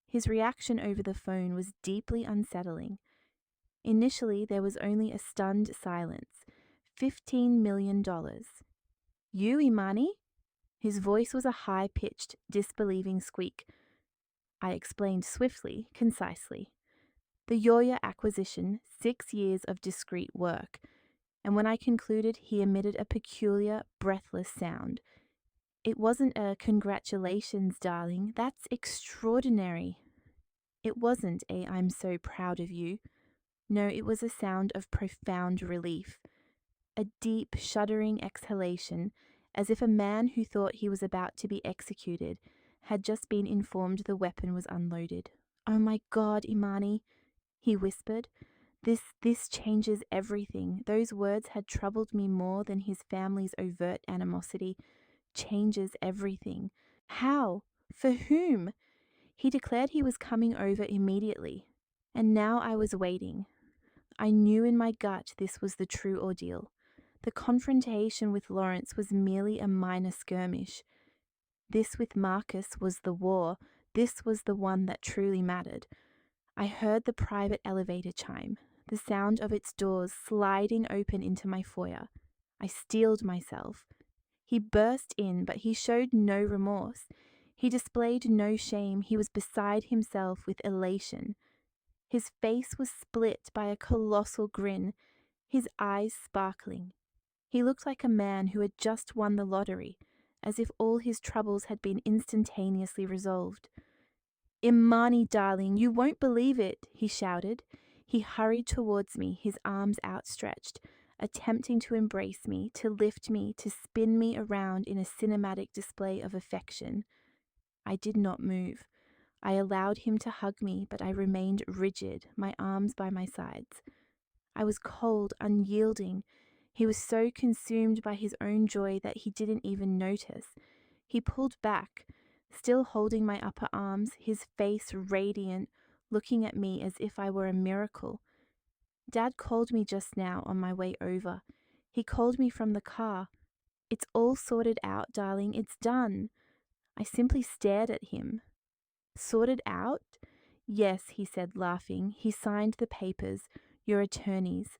His reaction over the phone was deeply unsettling. Initially, there was only a stunned silence. $15 million. You, Imani? His voice was a high-pitched, disbelieving squeak. I explained swiftly, concisely. The Yoya acquisition, 6 years of discreet work. And when I concluded, he emitted a peculiar, breathless sound. It wasn't a congratulations, darling. That's extraordinary. It wasn't a I'm so proud of you. No, it was a sound of profound relief. A deep, shuddering exhalation, as if a man who thought he was about to be executed had just been informed the weapon was unloaded. Oh my God, Imani, he whispered. This changes everything. Those words had troubled me more than his family's overt animosity. Changes everything. How? For whom? He declared he was coming over immediately. And now I was waiting. I knew in my gut this was the true ordeal. The confrontation with Lawrence was merely a minor skirmish. This with Marcus was the war. This was the one that truly mattered. I heard the private elevator chime, the sound of its doors sliding open into my foyer. I steeled myself. He burst in, but he showed no remorse. He displayed no shame. He was beside himself with elation. His face was split by a colossal grin, his eyes sparkling. He looked like a man who had just won the lottery, as if all his troubles had been instantaneously resolved. Imani, darling, you won't believe it, he shouted. He hurried towards me, his arms outstretched, attempting to embrace me, to lift me, to spin me around in a cinematic display of affection. I did not move. I allowed him to hug me, but I remained rigid, my arms by my sides. I was cold, unyielding. He was so consumed by his own joy that he didn't even notice. He pulled back, still holding my upper arms, his face radiant, looking at me as if I were a miracle. Dad called me just now on my way over. He called me from the car. It's all sorted out, darling. It's done. I simply stared at him. Sorted out? Yes, he said, laughing. He signed the papers, your attorneys.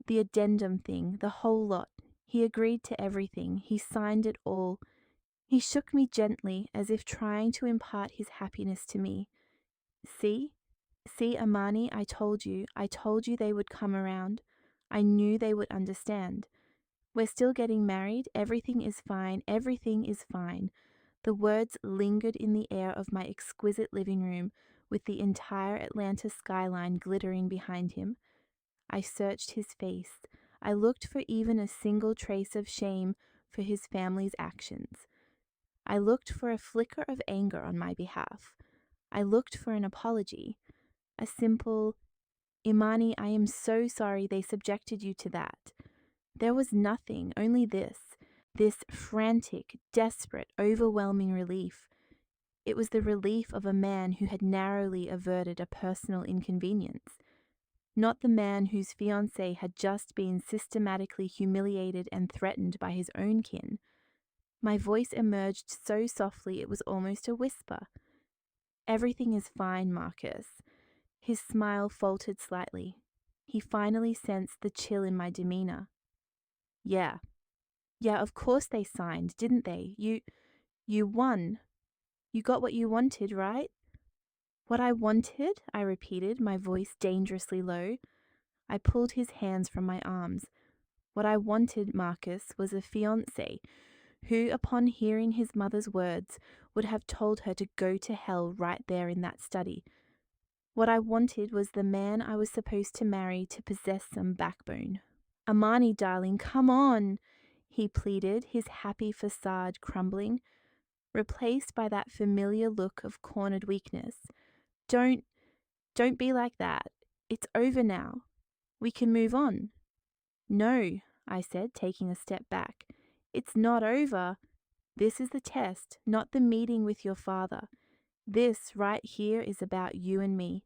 The addendum thing, the whole lot. He agreed to everything. He signed it all. He shook me gently, as if trying to impart his happiness to me. See? See, Amani, I told you they would come around. I knew they would understand. We're still getting married. Everything is fine. Everything is fine. The words lingered in the air of my exquisite living room, with the entire Atlanta skyline glittering behind him. I searched his face. I looked for even a single trace of shame for his family's actions. I looked for a flicker of anger on my behalf. I looked for an apology. A simple, Imani, I am so sorry they subjected you to that. There was nothing, only this frantic, desperate, overwhelming relief. It was the relief of a man who had narrowly averted a personal inconvenience, not the man whose fiancé had just been systematically humiliated and threatened by his own kin. My voice emerged so softly it was almost a whisper. Everything is fine, Marcus. His smile faltered slightly. He finally sensed the chill in my demeanor. Yeah, of course they signed, didn't they? You won. You got what you wanted, right? What I wanted, I repeated, my voice dangerously low. I pulled his hands from my arms. What I wanted, Marcus, was a fiancé who, upon hearing his mother's words, would have told her to go to hell right there in that study. What I wanted was the man I was supposed to marry to possess some backbone. Amani, darling, come on, he pleaded, his happy facade crumbling, replaced by that familiar look of cornered weakness. Don't be like that. It's over now. We can move on. No, I said, taking a step back. It's not over. This is the test, not the meeting with your father. This right here is about you and me.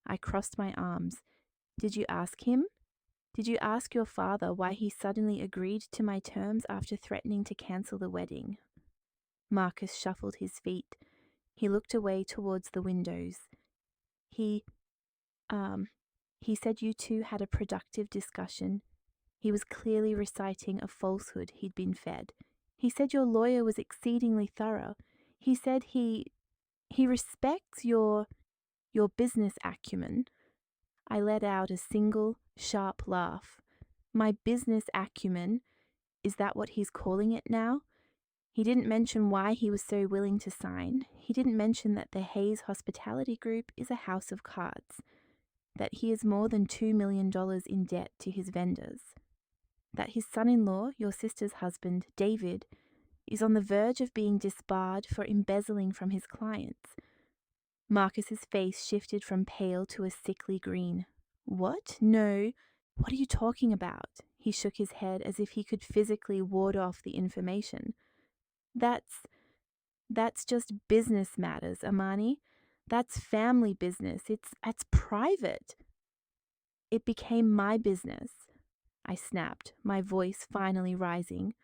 I crossed my arms. Did you ask him? Did you ask your father why he suddenly agreed to my terms after threatening to cancel the wedding? Marcus shuffled his feet. He looked away towards the windows. He said you two had a productive discussion. He was clearly reciting a falsehood he'd been fed. He said your lawyer was exceedingly thorough. He said he respects your business acumen. I let out a single, sharp laugh. My business acumen? Is that what he's calling it now? He didn't mention why he was so willing to sign. He didn't mention that the Hayes Hospitality Group is a house of cards, that he is more than $2 million in debt to his vendors, that his son-in-law, your sister's husband, David, is on the verge of being disbarred for embezzling from his clients. Marcus's face shifted from pale to a sickly green. What? No. What are you talking about? He shook his head as if he could physically ward off the information. That's just business matters, Amani. That's family business. It's private. It became my business, I snapped, my voice finally rising.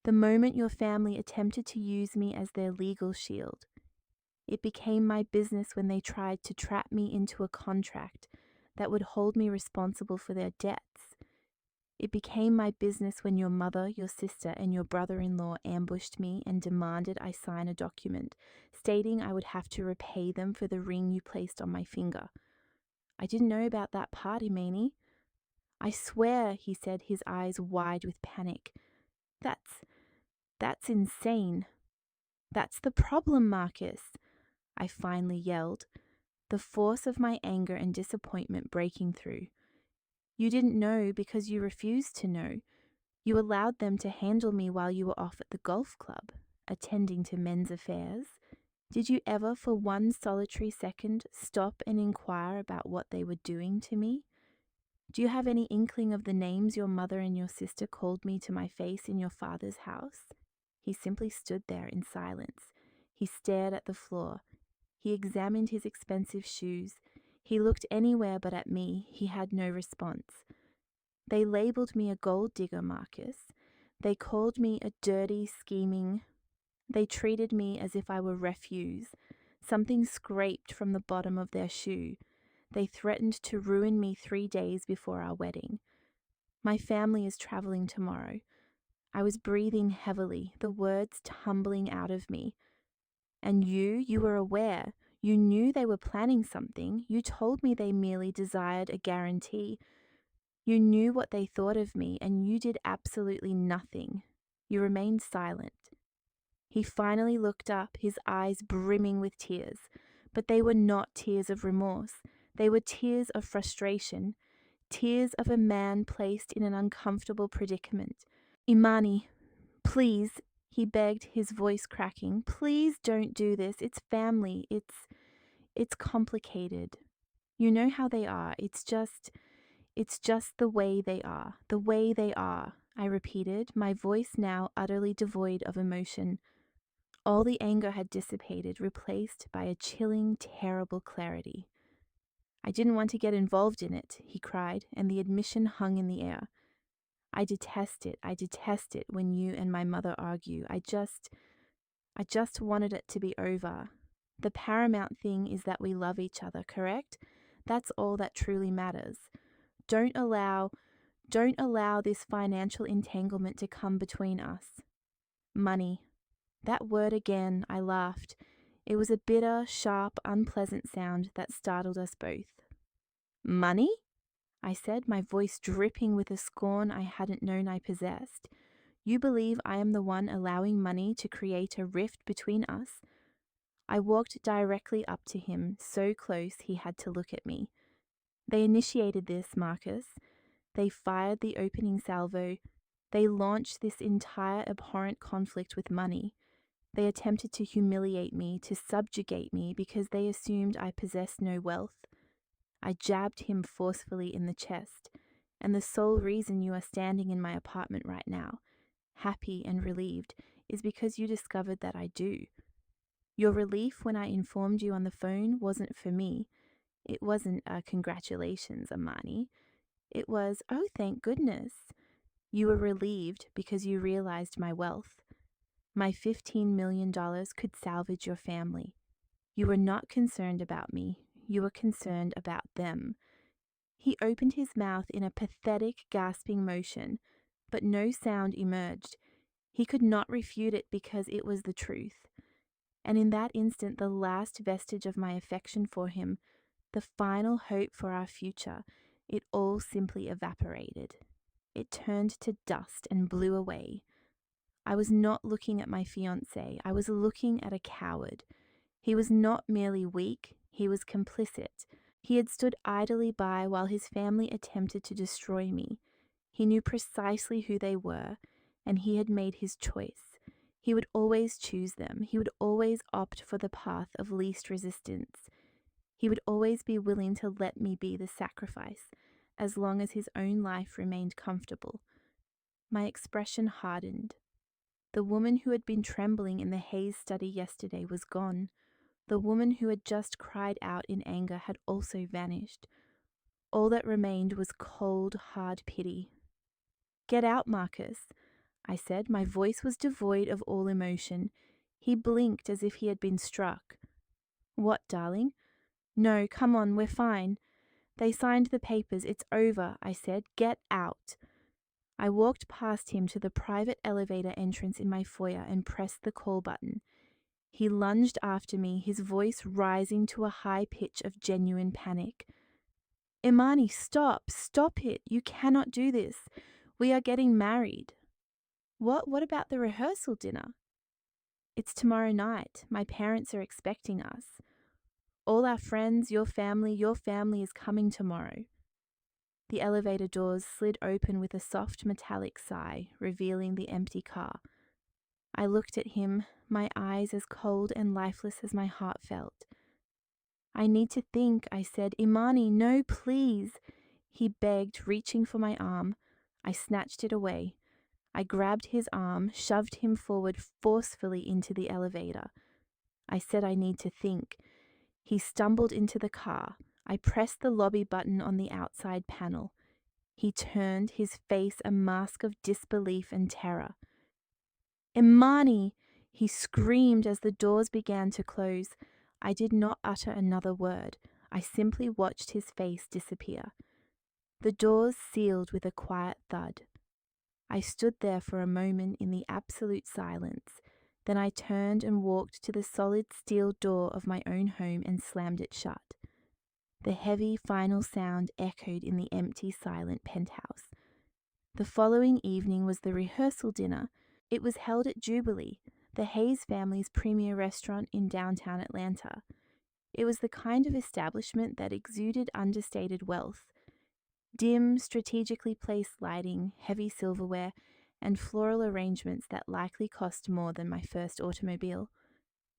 The moment your family attempted to use me as their legal shield. It became my business when they tried to trap me into a contract that would hold me responsible for their debts. It became my business when your mother, your sister, and your brother-in-law ambushed me and demanded I sign a document stating I would have to repay them for the ring you placed on my finger. I didn't know about that part, Imani. I swear, he said, his eyes wide with panic. That's insane. That's the problem, Marcus, I finally yelled, the force of my anger and disappointment breaking through. You didn't know because you refused to know. You allowed them to handle me while you were off at the golf club, attending to men's affairs. Did you ever for one solitary second stop and inquire about what they were doing to me? Do you have any inkling of the names your mother and your sister called me to my face in your father's house? He simply stood there in silence. He stared at the floor. He examined his expensive shoes. He looked anywhere but at me. He had no response. They labeled me a gold digger, Marcus. They called me a dirty, scheming. They treated me as if I were refuse, something scraped from the bottom of their shoe. They threatened to ruin me 3 days before our wedding. My family is traveling tomorrow. I was breathing heavily, the words tumbling out of me. And you were aware. You knew they were planning something. You told me they merely desired a guarantee. You knew what they thought of me, and you did absolutely nothing. You remained silent. He finally looked up, his eyes brimming with tears. But they were not tears of remorse. They were tears of frustration, tears of a man placed in an uncomfortable predicament. Imani, please, he begged, his voice cracking. Please don't do this. It's family. It's complicated. You know how they are. It's just the way they are. The way they are, I repeated, my voice now utterly devoid of emotion. All the anger had dissipated, replaced by a chilling, terrible clarity. I didn't want to get involved in it, he cried, and the admission hung in the air. I detest it when you and my mother argue. I just wanted it to be over. The paramount thing is that we love each other, correct? That's all that truly matters. Don't allow this financial entanglement to come between us. Money. That word again, I laughed. It was a bitter, sharp, unpleasant sound that startled us both. Money? I said, my voice dripping with a scorn I hadn't known I possessed. You believe I am the one allowing money to create a rift between us? I walked directly up to him, so close he had to look at me. They initiated this, Marcus. They fired the opening salvo. They launched this entire abhorrent conflict with money. They attempted to humiliate me, to subjugate me, because they assumed I possessed no wealth. I jabbed him forcefully in the chest, and the sole reason you are standing in my apartment right now, happy and relieved, is because you discovered that I do. Your relief when I informed you on the phone wasn't for me. It wasn't a congratulations, Imani. It was, oh, thank goodness. You were relieved because you realized my wealth. My $15 million could salvage your family. You were not concerned about me. You were concerned about them. He opened his mouth in a pathetic, gasping motion, but no sound emerged. He could not refute it because it was the truth. And in that instant, the last vestige of my affection for him, the final hope for our future, it all simply evaporated. It turned to dust and blew away. I was not looking at my fiancé. I was looking at a coward. He was not merely weak, he was complicit. He had stood idly by while his family attempted to destroy me. He knew precisely who they were, and he had made his choice. He would always choose them. He would always opt for the path of least resistance. He would always be willing to let me be the sacrifice, as long as his own life remained comfortable. My expression hardened. The woman who had been trembling in the haze study yesterday was gone. The woman who had just cried out in anger had also vanished. All that remained was cold, hard pity. Get out, Marcus, I said. My voice was devoid of all emotion. He blinked as if he had been struck. What, darling? No, come on, we're fine. They signed the papers. It's over, I said. Get out. I walked past him to the private elevator entrance in my foyer and pressed the call button. He lunged after me, his voice rising to a high pitch of genuine panic. Imani, stop it. You cannot do this. We are getting married. What about the rehearsal dinner? It's tomorrow night. My parents are expecting us. All our friends, your family is coming tomorrow. The elevator doors slid open with a soft metallic sigh, revealing the empty car. I looked at him, my eyes as cold and lifeless as my heart felt. I need to think, I said. Imani, no, please. He begged, reaching for my arm. I snatched it away. I grabbed his arm, shoved him forward forcefully into the elevator. I said I need to think. He stumbled into the car. I pressed the lobby button on the outside panel. He turned, his face a mask of disbelief and terror. "Imani!" he screamed as the doors began to close. I did not utter another word. I simply watched his face disappear. The doors sealed with a quiet thud. I stood there for a moment in the absolute silence. Then I turned and walked to the solid steel door of my own home and slammed it shut. The heavy final sound echoed in the empty, silent penthouse. The following evening was the rehearsal dinner. It was held at Jubilee, the Hayes family's premier restaurant in downtown Atlanta. It was the kind of establishment that exuded understated wealth. Dim, strategically placed lighting, heavy silverware, and floral arrangements that likely cost more than my first automobile.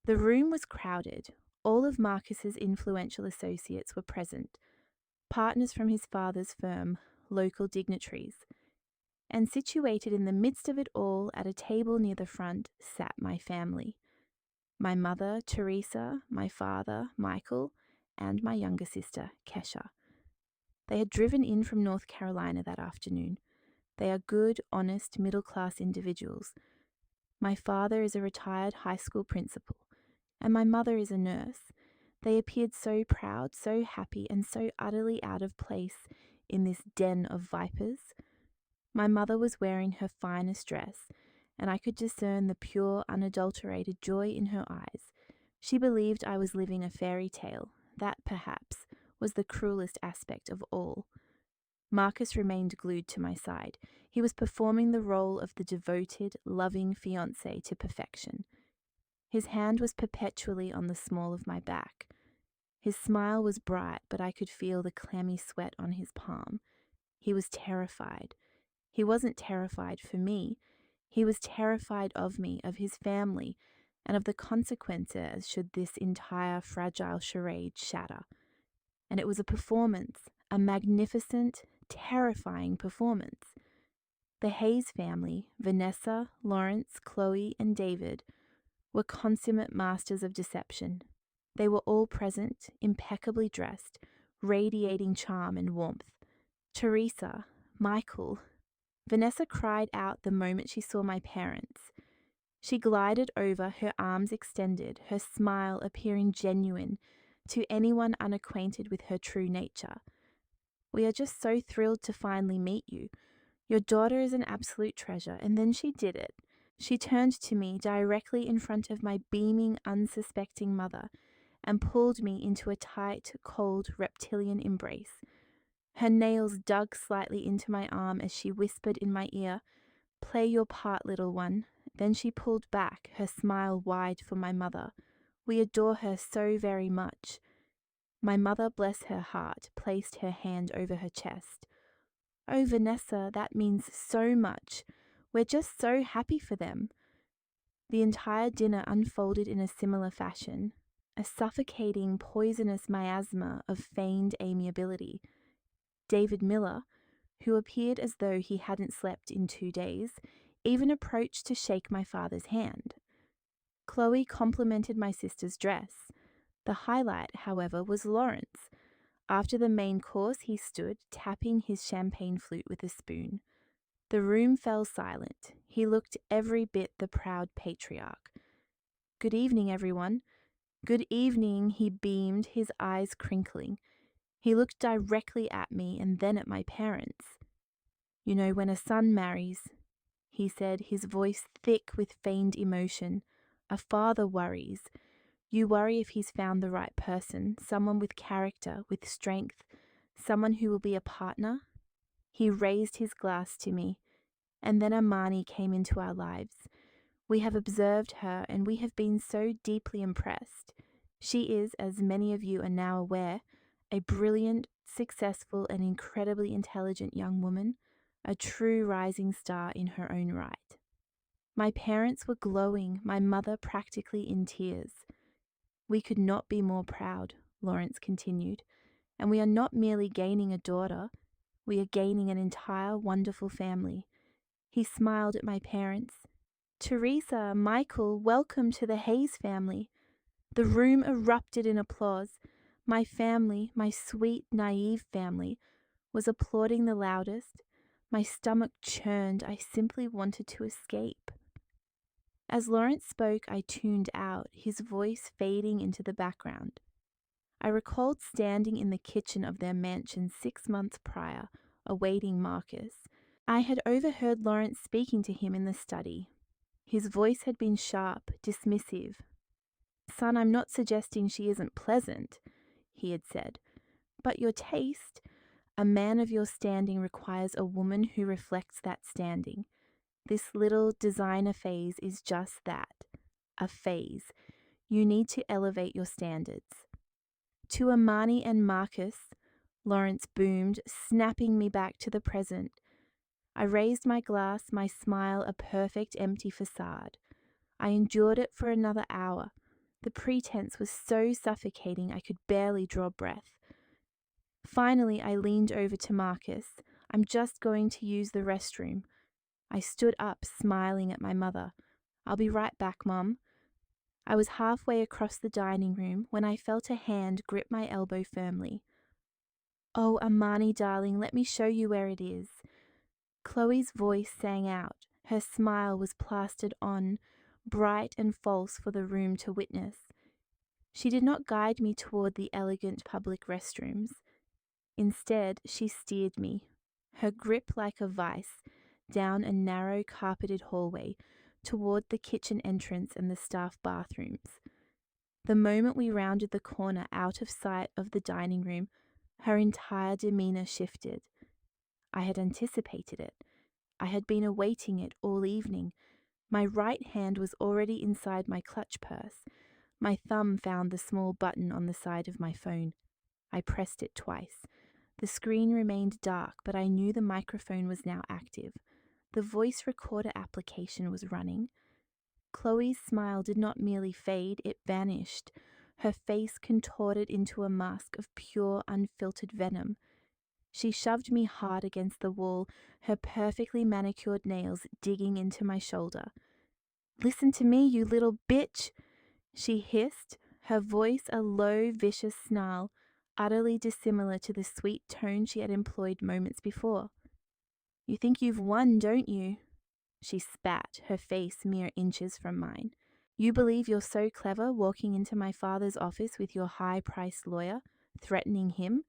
The room was crowded. All of Marcus's influential associates were present, partners from his father's firm, local dignitaries. And situated in the midst of it all, at a table near the front, sat my family. My mother, Teresa, my father, Michael, and my younger sister, Kesha. They had driven in from North Carolina that afternoon. They are good, honest, middle-class individuals. My father is a retired high school principal, and my mother is a nurse. They appeared so proud, so happy, and so utterly out of place in this den of vipers. My mother was wearing her finest dress, and I could discern the pure, unadulterated joy in her eyes. She believed I was living a fairy tale. That, perhaps, was the cruelest aspect of all. Marcus remained glued to my side. He was performing the role of the devoted, loving fiancé to perfection. His hand was perpetually on the small of my back. His smile was bright, but I could feel the clammy sweat on his palm. He was terrified. He wasn't terrified for me. He was terrified of me, of his family, and of the consequences should this entire fragile charade shatter. And it was a performance, a magnificent, terrifying performance. The Hayes family, Vanessa, Lawrence, Chloe, and David, were consummate masters of deception. They were all present, impeccably dressed, radiating charm and warmth. Teresa, Michael. Vanessa cried out the moment she saw my parents. She glided over, her arms extended, her smile appearing genuine to anyone unacquainted with her true nature. "We are just so thrilled to finally meet you. Your daughter is an absolute treasure." And then she did it. She turned to me directly in front of my beaming, unsuspecting mother and pulled me into a tight, cold, reptilian embrace. Her nails dug slightly into my arm as she whispered in my ear, "Play your part, little one." Then she pulled back, her smile wide for my mother. "We adore her so very much." My mother, bless her heart, placed her hand over her chest. "Oh, Vanessa, that means so much. We're just so happy for them." The entire dinner unfolded in a similar fashion, a suffocating, poisonous miasma of feigned amiability. David Miller, who appeared as though he hadn't slept in 2 days, even approached to shake my father's hand. Chloe complimented my sister's dress. The highlight, however, was Lawrence. After the main course, he stood, tapping his champagne flute with a spoon. The room fell silent. He looked every bit the proud patriarch. "Good evening, everyone." "Good evening," he beamed, his eyes crinkling. He looked directly at me and then at my parents. "You know, when a son marries," he said, his voice thick with feigned emotion, "a father worries. You worry if he's found the right person, someone with character, with strength, someone who will be a partner." He raised his glass to me, and then Imani came into our lives. We have observed her, and we have been so deeply impressed. She is, as many of you are now aware, a brilliant, successful, and incredibly intelligent young woman, a true rising star in her own right. My parents were glowing, my mother practically in tears. "We could not be more proud," Lawrence continued, "and we are not merely gaining a daughter, We are gaining an entire wonderful family." He smiled at my parents. "Teresa, Michael, welcome to the Hayes family." The room erupted in applause. My family, my sweet, naive family, was applauding the loudest. My stomach churned. I simply wanted to escape. As Lawrence spoke, I tuned out, his voice fading into the background. I recalled standing in the kitchen of their mansion 6 months prior, awaiting Marcus. I had overheard Lawrence speaking to him in the study. His voice had been sharp, dismissive. "Son, I'm not suggesting she isn't pleasant," he had said, "but your taste, a man of your standing requires a woman who reflects that standing. This little designer phase is just that, a phase. You need to elevate your standards." To Amani and Marcus, Lawrence boomed, snapping me back to the present. I raised my glass, my smile a perfect empty facade. I endured it for another hour. The pretense was so suffocating I could barely draw breath. Finally, I leaned over to Marcus. "I'm just going to use the restroom." I stood up, smiling at my mother. "I'll be right back, Mum." I was halfway across the dining room when I felt a hand grip my elbow firmly. "Oh, Amani, darling, let me show you where it is." Chloe's voice sang out. Her smile was plastered on, bright and false for the room to witness. She did not guide me toward the elegant public restrooms. Instead, she steered me, her grip like a vice, down a narrow carpeted hallway toward the kitchen entrance and the staff bathrooms. The moment we rounded the corner out of sight of the dining room, her entire demeanor shifted. I had anticipated it. I had been awaiting it all evening. My right hand was already inside my clutch purse. My thumb found the small button on the side of my phone. I pressed it twice. The screen remained dark, but I knew the microphone was now active. The voice recorder application was running. Chloe's smile did not merely fade, it vanished. Her face contorted into a mask of pure, unfiltered venom. She shoved me hard against the wall, her perfectly manicured nails digging into my shoulder. "Listen to me, you little bitch," she hissed, her voice a low, vicious snarl, utterly dissimilar to the sweet tone she had employed moments before. "You think you've won, don't you?" She spat, her face mere inches from mine. "You believe you're so clever walking into my father's office with your high-priced lawyer, threatening him?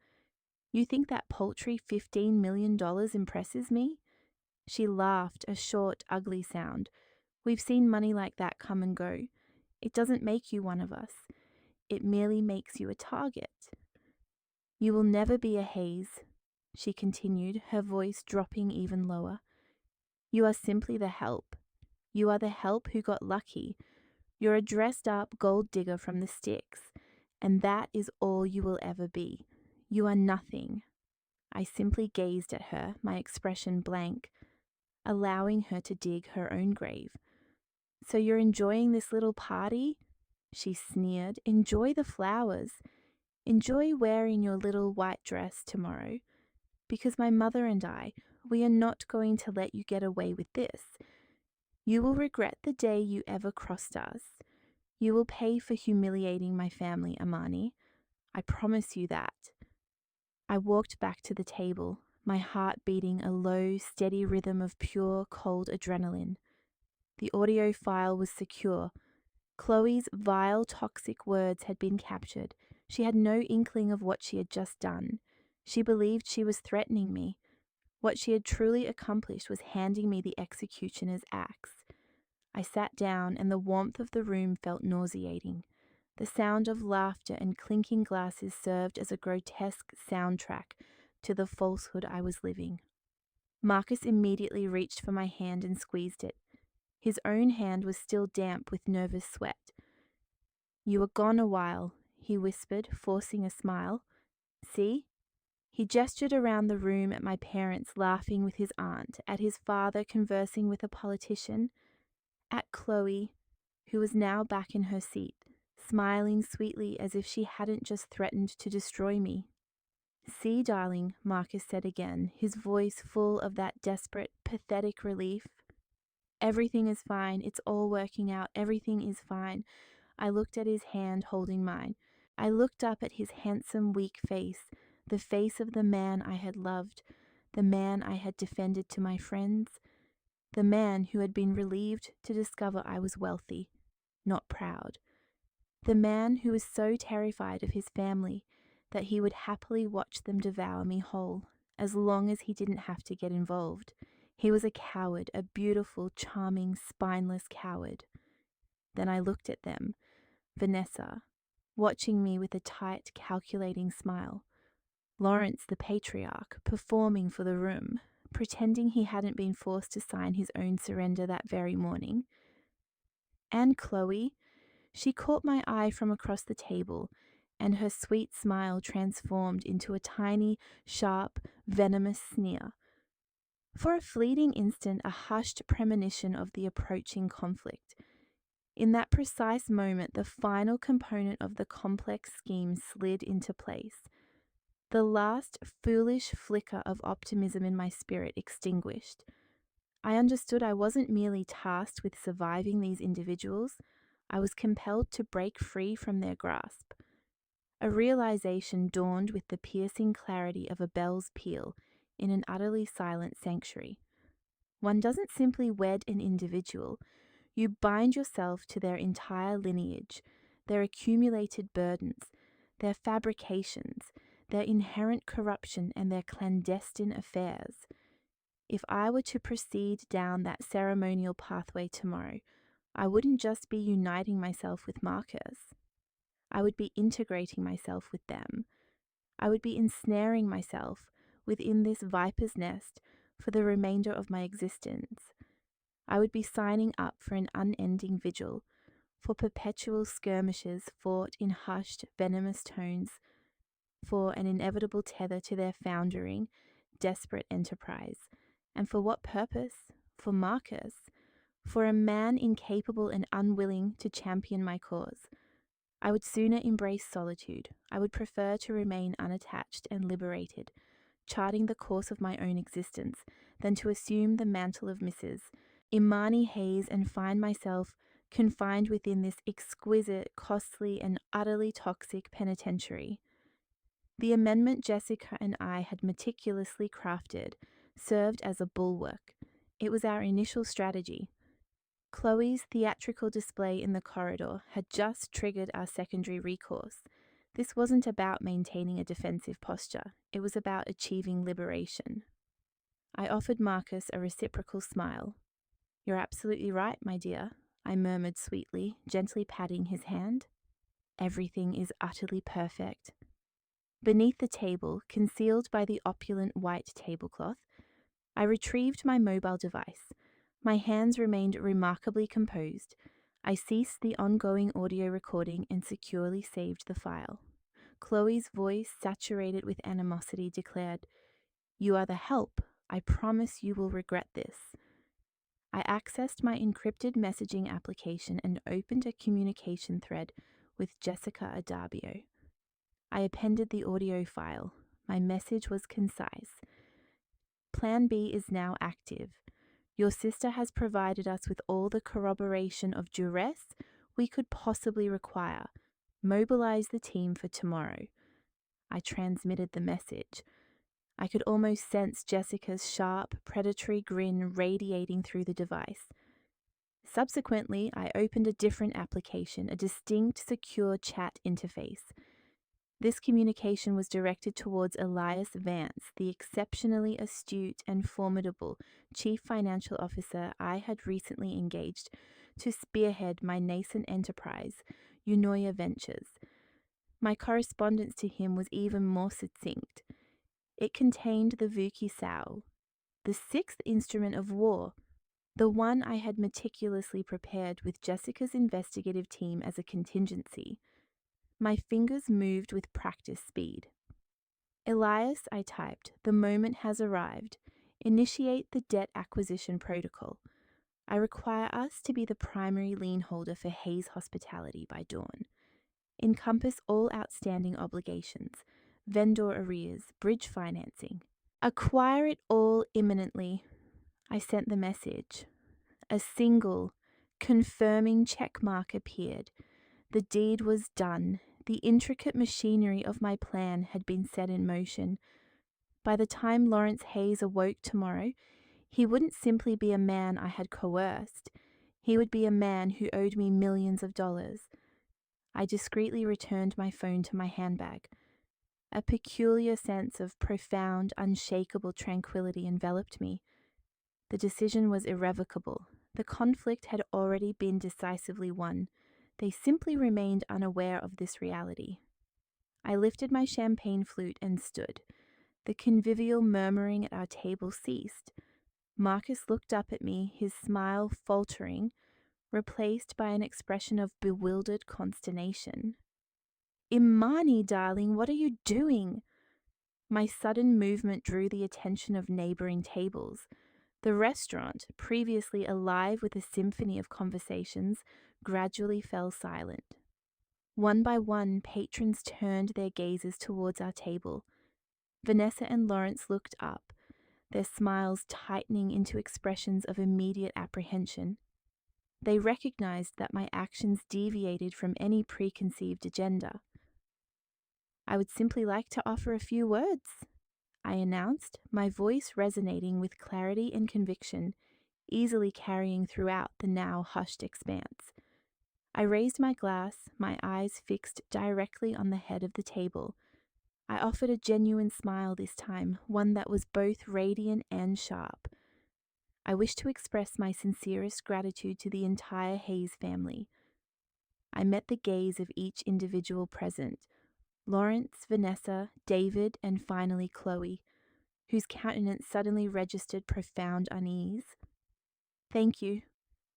You think that paltry $15 million impresses me?" She laughed, a short, ugly sound. "We've seen money like that come and go. It doesn't make you one of us. It merely makes you a target." "You will never be a Hayes," she continued, her voice dropping even lower. "You are simply the help. You are the help who got lucky. You're a dressed-up gold digger from the sticks, and that is all you will ever be. You are nothing." I simply gazed at her, my expression blank, allowing her to dig her own grave. "So you're enjoying this little party?" she sneered. "Enjoy the flowers. Enjoy wearing your little white dress tomorrow. Because my mother and I, we are not going to let you get away with this. You will regret the day you ever crossed us. You will pay for humiliating my family, Amani. I promise you that." I walked back to the table, my heart beating a low, steady rhythm of pure, cold adrenaline. The audio file was secure. Chloe's vile, toxic words had been captured. She had no inkling of what she had just done. She believed she was threatening me. What she had truly accomplished was handing me the executioner's axe. I sat down, and the warmth of the room felt nauseating. The sound of laughter and clinking glasses served as a grotesque soundtrack to the falsehood I was living. Marcus immediately reached for my hand and squeezed it. His own hand was still damp with nervous sweat. "You were gone a while," he whispered, forcing a smile. "See?" He gestured around the room at my parents laughing with his aunt, at his father conversing with a politician, at Chloe, who was now back in her seat, smiling sweetly as if she hadn't just threatened to destroy me. See, darling, Marcus said again, his voice full of that desperate, pathetic relief. Everything is fine. It's all working out. Everything is fine. I looked at his hand holding mine. I looked up at his handsome, weak face, the face of the man I had loved, the man I had defended to my friends, the man who had been relieved to discover I was wealthy, not proud, the man who was so terrified of his family that he would happily watch them devour me whole, as long as he didn't have to get involved. He was a coward, a beautiful, charming, spineless coward. Then I looked at them, Vanessa, watching me with a tight, calculating smile. Lawrence, the patriarch, performing for the room, pretending he hadn't been forced to sign his own surrender that very morning. And Chloe, she caught my eye from across the table, and her sweet smile transformed into a tiny, sharp, venomous sneer. For a fleeting instant, a hushed premonition of the approaching conflict. In that precise moment, the final component of the complex scheme slid into place. The last foolish flicker of optimism in my spirit extinguished. I understood I wasn't merely tasked with surviving these individuals, I was compelled to break free from their grasp. A realization dawned with the piercing clarity of a bell's peal in an utterly silent sanctuary. One doesn't simply wed an individual, you bind yourself to their entire lineage, their accumulated burdens, their fabrications, their inherent corruption, and their clandestine affairs. If I were to proceed down that ceremonial pathway tomorrow, I wouldn't just be uniting myself with Marcus. I would be integrating myself with them. I would be ensnaring myself within this viper's nest for the remainder of my existence. I would be signing up for an unending vigil, for perpetual skirmishes fought in hushed, venomous tones, for an inevitable tether to their foundering, desperate enterprise. And for what purpose? For Marcus. For a man incapable and unwilling to champion my cause. I would sooner embrace solitude. I would prefer to remain unattached and liberated, charting the course of my own existence, than to assume the mantle of Mrs. Imani Hayes and find myself confined within this exquisite, costly, and utterly toxic penitentiary. The amendment Jessica and I had meticulously crafted served as a bulwark. It was our initial strategy. Chloe's theatrical display in the corridor had just triggered our secondary recourse. This wasn't about maintaining a defensive posture. It was about achieving liberation. I offered Marcus a reciprocal smile. "You're absolutely right, my dear," I murmured sweetly, gently patting his hand. "Everything is utterly perfect." Beneath the table, concealed by the opulent white tablecloth, I retrieved my mobile device. My hands remained remarkably composed. I ceased the ongoing audio recording and securely saved the file. Chloe's voice, saturated with animosity, declared, "You are the help. I promise you will regret this." I accessed my encrypted messaging application and opened a communication thread with Jessica Adabio. I appended the audio file. My message was concise. Plan B is now active. Your sister has provided us with all the corroboration of duress we could possibly require. Mobilize the team for tomorrow. I transmitted the message. I could almost sense Jessica's sharp, predatory grin radiating through the device. Subsequently, I opened a different application, a distinct, secure chat interface. This communication was directed towards Elias Vance, the exceptionally astute and formidable Chief Financial Officer I had recently engaged to spearhead my nascent enterprise, Eunoia Ventures. My correspondence to him was even more succinct. It contained the Vuki Sao, the sixth instrument of war, the one I had meticulously prepared with Jessica's investigative team as a contingency. My fingers moved with practice speed. "Elias," I typed, "the moment has arrived. Initiate the debt acquisition protocol. I require us to be the primary lien holder for Hayes Hospitality by dawn. Encompass all outstanding obligations. vendor arrears, bridge financing. Acquire it all imminently. I sent the message. A single, confirming checkmark appeared. The deed was done. The intricate machinery of my plan had been set in motion. By the time Lawrence Hayes awoke tomorrow, he wouldn't simply be a man I had coerced. He would be a man who owed me millions of dollars. I discreetly returned my phone to my handbag. A peculiar sense of profound, unshakable tranquility enveloped me. The decision was irrevocable. The conflict had already been decisively won. They simply remained unaware of this reality. I lifted my champagne flute and stood. The convivial murmuring at our table ceased. Marcus looked up at me, his smile faltering, replaced by an expression of bewildered consternation. "Imani, darling, what are you doing?" My sudden movement drew the attention of neighboring tables. The restaurant, previously alive with a symphony of conversations, gradually fell silent. One by one, patrons turned their gazes towards our table. Vanessa and Lawrence looked up, their smiles tightening into expressions of immediate apprehension. They recognized that my actions deviated from any preconceived agenda. "I would simply like to offer a few words," I announced, my voice resonating with clarity and conviction, easily carrying throughout the now hushed expanse. I raised my glass, my eyes fixed directly on the head of the table. I offered a genuine smile this time, one that was both radiant and sharp. I wish to express my sincerest gratitude to the entire Hayes family. I met the gaze of each individual present, Lawrence, Vanessa, David, and finally Chloe, whose countenance suddenly registered profound unease. "Thank you,"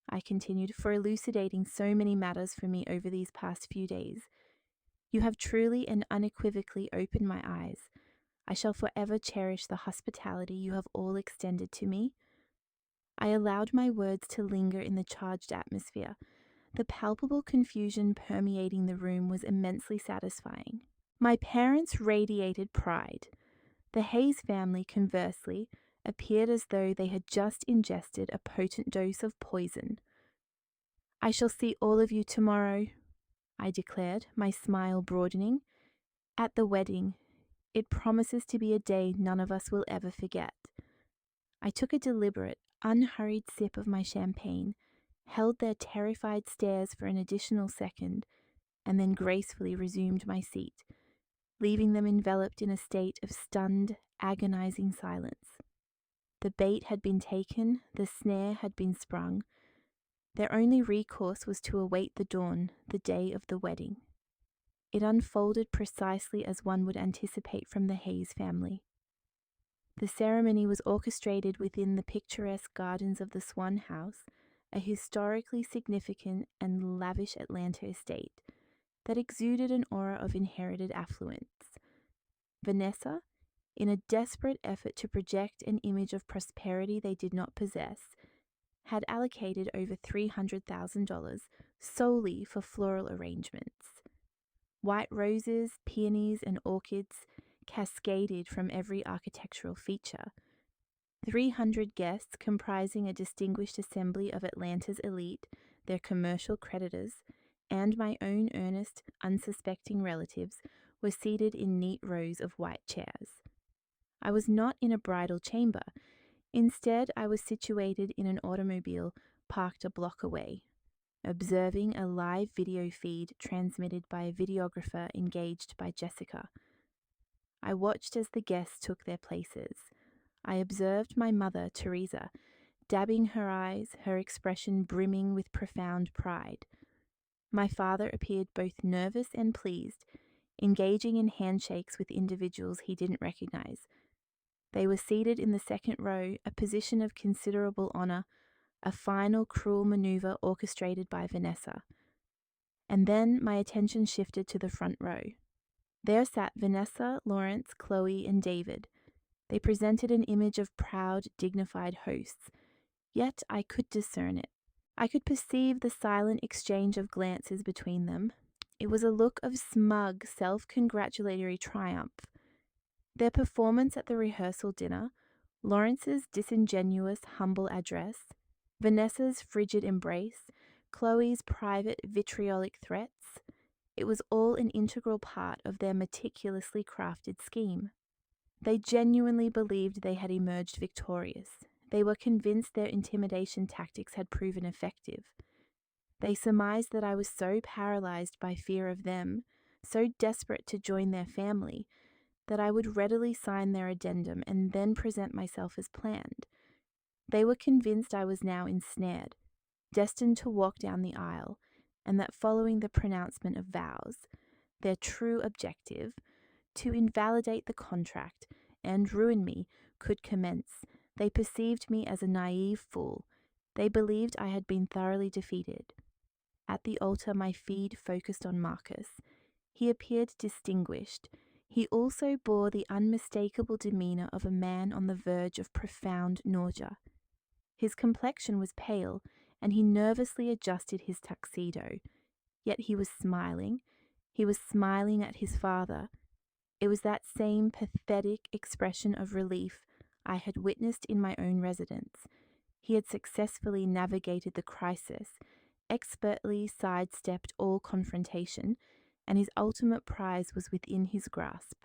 I continued, "for elucidating so many matters for me over these past few days. You have truly and unequivocally opened my eyes. I shall forever cherish the hospitality you have all extended to me." I allowed my words to linger in the charged atmosphere. The palpable confusion permeating the room was immensely satisfying. My parents radiated pride. The Hayes family, conversely, appeared as though they had just ingested a potent dose of poison. "I shall see all of you tomorrow," I declared, my smile broadening. "At the wedding. It promises to be a day none of us will ever forget." I took a deliberate, unhurried sip of my champagne, held their terrified stares for an additional second, and then gracefully resumed my seat, leaving them enveloped in a state of stunned, agonizing silence. The bait had been taken, the snare had been sprung. Their only recourse was to await the dawn, the day of the wedding. It unfolded precisely as one would anticipate from the Hayes family. The ceremony was orchestrated within the picturesque gardens of the Swan House, a historically significant and lavish Atlanta estate that exuded an aura of inherited affluence. Vanessa, in a desperate effort to project an image of prosperity they did not possess, had allocated over $300,000 solely for floral arrangements. White roses, peonies, and orchids cascaded from every architectural feature. 300 guests, comprising a distinguished assembly of Atlanta's elite, their commercial creditors, and my own earnest, unsuspecting relatives, were seated in neat rows of white chairs. I was not in a bridal chamber. Instead, I was situated in an automobile parked a block away, observing a live video feed transmitted by a videographer engaged by Jessica. I watched as the guests took their places. I observed my mother, Teresa, dabbing her eyes, her expression brimming with profound pride. My father appeared both nervous and pleased, engaging in handshakes with individuals he didn't recognize. They were seated in the second row, a position of considerable honor, a final cruel maneuver orchestrated by Vanessa. And then my attention shifted to the front row. There sat Vanessa, Lawrence, Chloe, and David. They presented an image of proud, dignified hosts, yet I could discern it. I could perceive the silent exchange of glances between them. It was a look of smug, self-congratulatory triumph. Their performance at the rehearsal dinner, Lawrence's disingenuous, humble address, Vanessa's frigid embrace, Chloe's private, vitriolic threats, it was all an integral part of their meticulously crafted scheme. They genuinely believed they had emerged victorious. They were convinced their intimidation tactics had proven effective. They surmised that I was so paralyzed by fear of them, so desperate to join their family, that I would readily sign their addendum and then present myself as planned. They were convinced I was now ensnared, destined to walk down the aisle, and that following the pronouncement of vows, their true objective, to invalidate the contract and ruin me, could commence. They perceived me as a naive fool. They believed I had been thoroughly defeated. At the altar, my feed focused on Marcus. He appeared distinguished. He also bore the unmistakable demeanor of a man on the verge of profound nausea. His complexion was pale, and he nervously adjusted his tuxedo. Yet he was smiling. He was smiling at his father. It was that same pathetic expression of relief I had witnessed in my own residence. He had successfully navigated the crisis, expertly sidestepped all confrontation, and his ultimate prize was within his grasp.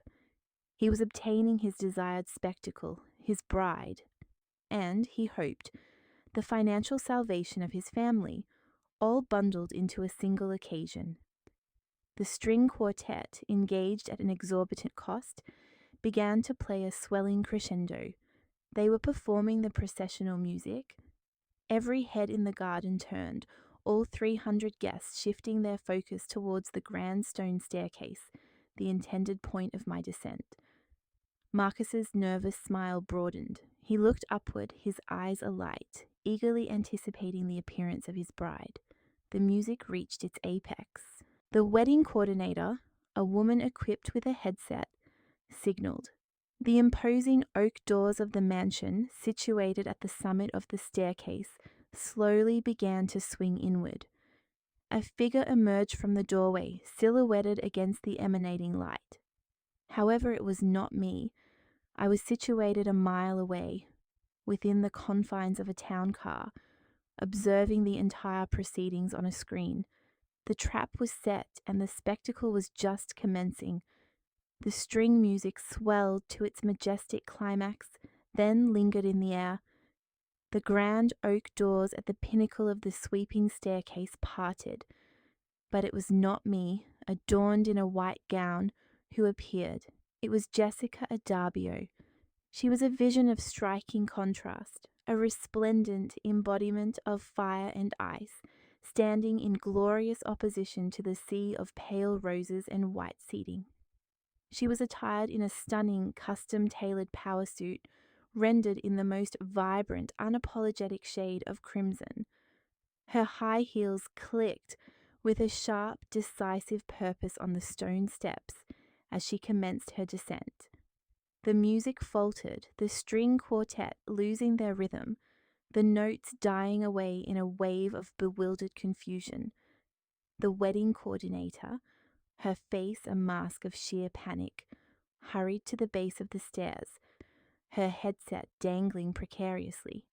He was obtaining his desired spectacle, his bride, and, he hoped, the financial salvation of his family, all bundled into a single occasion. The string quartet, engaged at an exorbitant cost, began to play a swelling crescendo. They were performing the processional music. Every head in the garden turned, all 300 guests shifting their focus towards the grand stone staircase, the intended point of my descent. Marcus's nervous smile broadened. He looked upward, his eyes alight, eagerly anticipating the appearance of his bride. The music reached its apex. The wedding coordinator, a woman equipped with a headset, signaled. The imposing oak doors of the mansion, situated at the summit of the staircase, slowly began to swing inward. A figure emerged from the doorway, silhouetted against the emanating light. However, it was not me. I was situated a mile away, within the confines of a town car, observing the entire proceedings on a screen. The trap was set, and the spectacle was just commencing. The string music swelled to its majestic climax, then lingered in the air. The grand oak doors at the pinnacle of the sweeping staircase parted, but it was not me, adorned in a white gown, who appeared. It was Jessica Adarbio. She was a vision of striking contrast, a resplendent embodiment of fire and ice, standing in glorious opposition to the sea of pale roses and white seating. She was attired in a stunning, custom-tailored power suit, rendered in the most vibrant, unapologetic shade of crimson. Her high heels clicked with a sharp, decisive purpose on the stone steps as she commenced her descent. The music faltered, the string quartet losing their rhythm, the notes dying away in a wave of bewildered confusion. The wedding coordinator, her face a mask of sheer panic, hurried to the base of the stairs, her headset dangling precariously.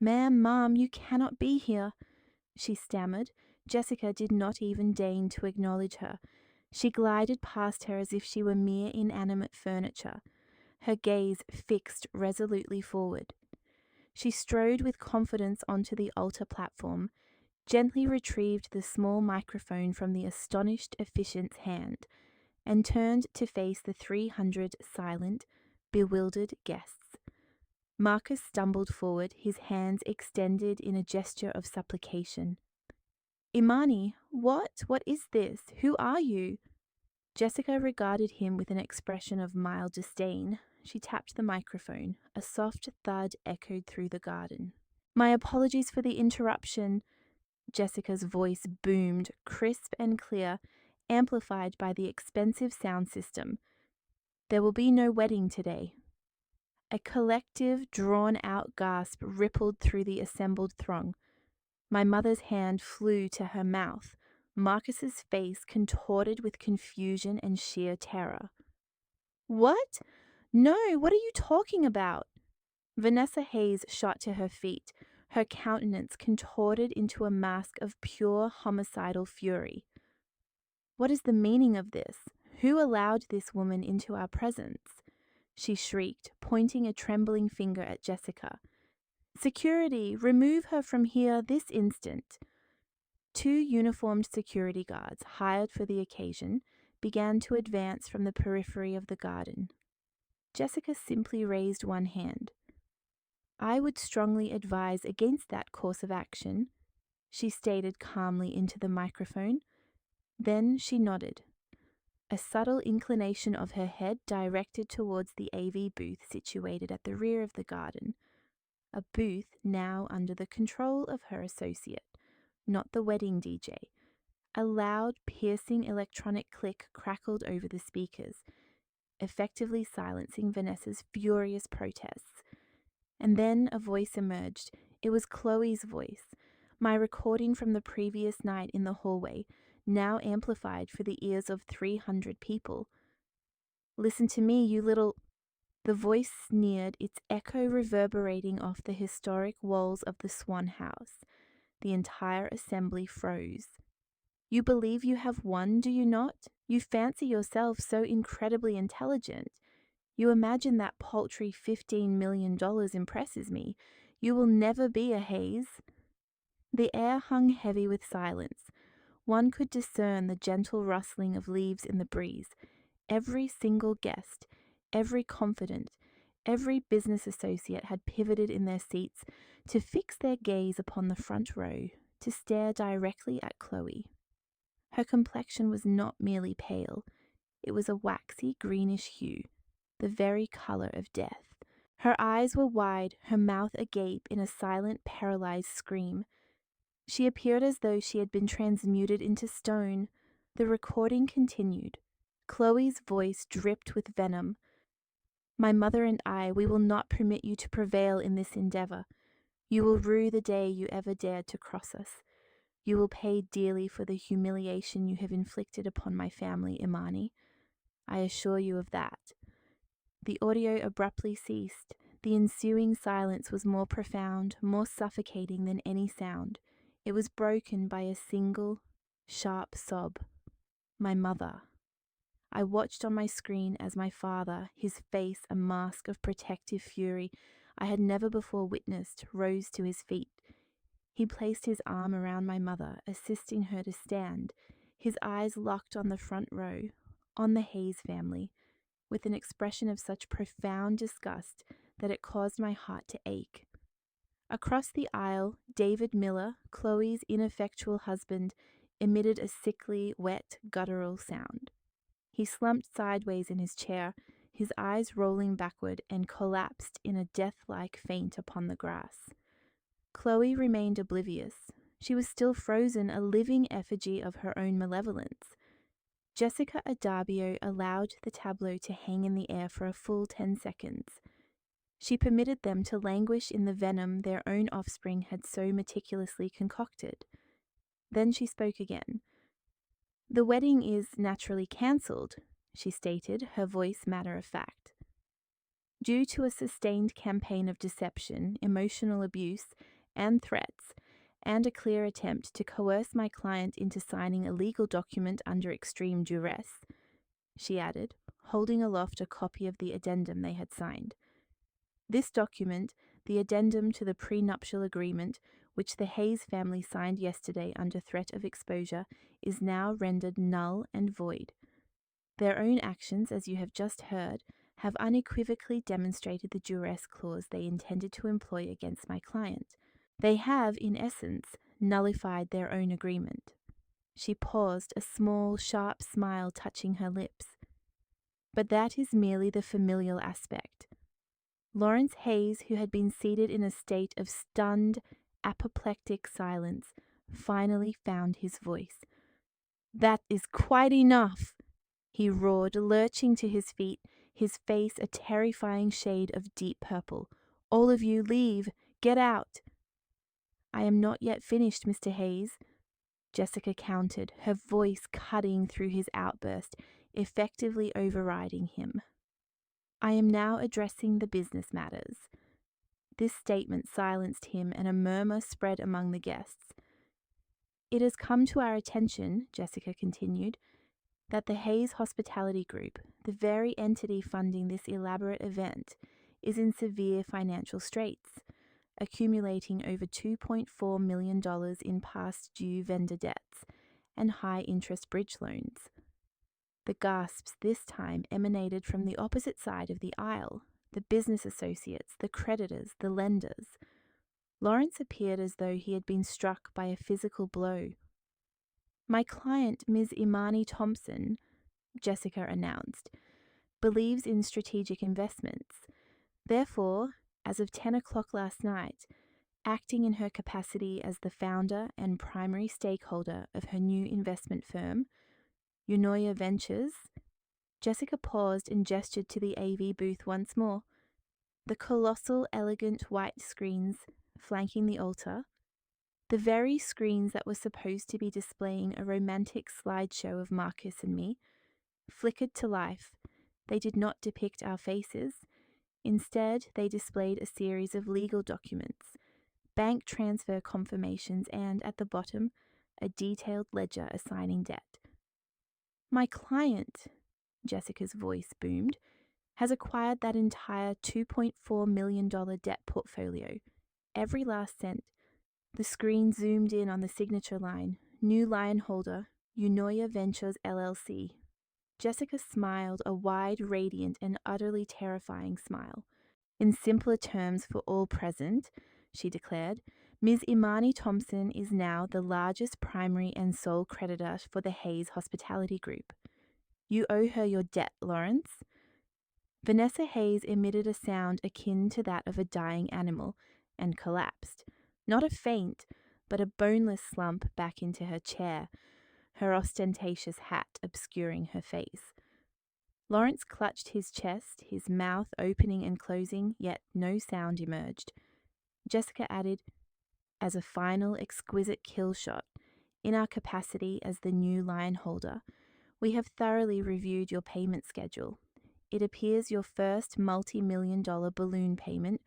Ma'am, you cannot be here," she stammered. Jessica did not even deign to acknowledge her. She glided past her as if she were mere inanimate furniture, her gaze fixed resolutely forward. She strode with confidence onto the altar platform, gently retrieved the small microphone from the astonished officiant's hand, and turned to face the 300 silent, bewildered guests. Marcus stumbled forward, his hands extended in a gesture of supplication. "Imani, what is this? Who are you?" Jessica regarded him with an expression of mild disdain. She tapped the microphone. A soft thud echoed through the garden. "My apologies for the interruption." Jessica's voice boomed, crisp and clear, amplified by the expensive sound system. "There will be no wedding today." A collective, drawn-out gasp rippled through the assembled throng. My mother's hand flew to her mouth. Marcus's face contorted with confusion and sheer terror. What? No, what are you talking about? Vanessa Hayes shot to her feet, her countenance contorted into a mask of pure homicidal fury. What is the meaning of this? Who allowed this woman into our presence? She shrieked, pointing a trembling finger at Jessica. Security, remove her from here this instant. Two uniformed security guards, hired for the occasion, began to advance from the periphery of the garden. Jessica simply raised one hand. I would strongly advise against that course of action, she stated calmly into the microphone. Then she nodded. A subtle inclination of her head directed towards the AV booth situated at the rear of the garden, a booth now under the control of her associate, not the wedding DJ. A loud, piercing electronic click crackled over the speakers, effectively silencing Vanessa's furious protests. And then a voice emerged. It was Chloe's voice, my recording from the previous night in the hallway, now amplified for the ears of 300 people. Listen to me, you little... The voice sneered, its echo reverberating off the historic walls of the Swan House. The entire assembly froze. You believe you have won, do you not? You fancy yourself so incredibly intelligent. You imagine that paltry $15 million impresses me. You will never be a Hayes. The air hung heavy with silence. One could discern the gentle rustling of leaves in the breeze. Every single guest, every confidant, every business associate had pivoted in their seats to fix their gaze upon the front row, to stare directly at Chloe. Her complexion was not merely pale, it was a waxy greenish hue, the very color of death. Her eyes were wide, her mouth agape in a silent, paralyzed scream. She appeared as though she had been transmuted into stone. The recording continued. Chloe's voice dripped with venom. My mother and I, we will not permit you to prevail in this endeavor. You will rue the day you ever dared to cross us. You will pay dearly for the humiliation you have inflicted upon my family, Imani. I assure you of that. The audio abruptly ceased. The ensuing silence was more profound, more suffocating than any sound. It was broken by a single, sharp sob. My mother. I watched on my screen as my father, his face a mask of protective fury I had never before witnessed, rose to his feet. He placed his arm around my mother, assisting her to stand, his eyes locked on the front row, on the Hayes family, with an expression of such profound disgust that it caused my heart to ache. Across the aisle, David Miller, Chloe's ineffectual husband, emitted a sickly, wet, guttural sound. He slumped sideways in his chair, his eyes rolling backward, and collapsed in a death-like faint upon the grass. Chloe remained oblivious. She was still frozen, a living effigy of her own malevolence. Jessica Adabio allowed the tableau to hang in the air for a full 10 seconds. She permitted them to languish in the venom their own offspring had so meticulously concocted. Then she spoke again. The wedding is naturally cancelled, she stated, her voice matter of fact. Due to a sustained campaign of deception, emotional abuse, and threats, and a clear attempt to coerce my client into signing a legal document under extreme duress, she added, holding aloft a copy of the addendum they had signed. This document, the addendum to the prenuptial agreement, which the Hayes family signed yesterday under threat of exposure, is now rendered null and void. Their own actions, as you have just heard, have unequivocally demonstrated the duress clause they intended to employ against my client. They have, in essence, nullified their own agreement. She paused, a small, sharp smile touching her lips. But that is merely the familial aspect. Lawrence Hayes, who had been seated in a state of stunned, apoplectic silence, finally found his voice. That is quite enough, he roared, lurching to his feet, his face a terrifying shade of deep purple. All of you, leave! Get out! I am not yet finished, Mr. Hayes, Jessica countered, her voice cutting through his outburst, effectively overriding him. I am now addressing the business matters. This statement silenced him, and a murmur spread among the guests. It has come to our attention, Jessica continued, that the Hayes Hospitality Group, the very entity funding this elaborate event, is in severe financial straits, accumulating over $2.4 million in past due vendor debts and high-interest bridge loans. The gasps this time emanated from the opposite side of the aisle, the business associates, the creditors, the lenders. Lawrence appeared as though he had been struck by a physical blow. My client, Ms. Imani Thompson, Jessica announced, believes in strategic investments. Therefore, as of 10 o'clock last night, acting in her capacity as the founder and primary stakeholder of her new investment firm, Eunoia Ventures, Jessica paused and gestured to the AV booth once more. The colossal, elegant white screens flanking the altar, the very screens that were supposed to be displaying a romantic slideshow of Marcus and me, flickered to life. They did not depict our faces. Instead, they displayed a series of legal documents, bank transfer confirmations, and, at the bottom, a detailed ledger assigning debt. My client, Jessica's voice boomed, has acquired that entire $2.4 million debt portfolio, every last cent. The screen zoomed in on the signature line, new lion holder, Eunoia Ventures LLC. Jessica smiled, a wide, radiant, and utterly terrifying smile. In simpler terms for all present, she declared, Ms. Imani Thompson is now the largest primary and sole creditor for the Hayes Hospitality Group. You owe her your debt, Lawrence. Vanessa Hayes emitted a sound akin to that of a dying animal and collapsed. Not a faint, but a boneless slump back into her chair, her ostentatious hat obscuring her face. Lawrence clutched his chest, his mouth opening and closing, yet no sound emerged. Jessica added, as a final exquisite kill shot, in our capacity as the new lion holder, we have thoroughly reviewed your payment schedule. It appears your first multi-million-dollar balloon payment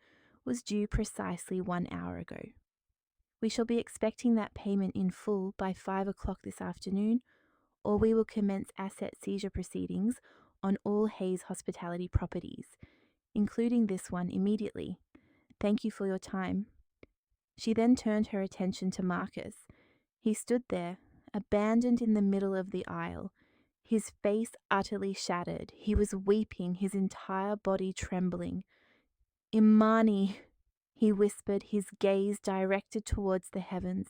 was due precisely 1 hour ago. We shall be expecting that payment in full by 5 o'clock this afternoon, or we will commence asset seizure proceedings on all Hayes Hospitality properties, including this one, immediately. Thank you for your time. She then turned her attention to Marcus. He stood there, abandoned in the middle of the aisle, his face utterly shattered. He was weeping, his entire body trembling. Imani, he whispered, his gaze directed towards the heavens.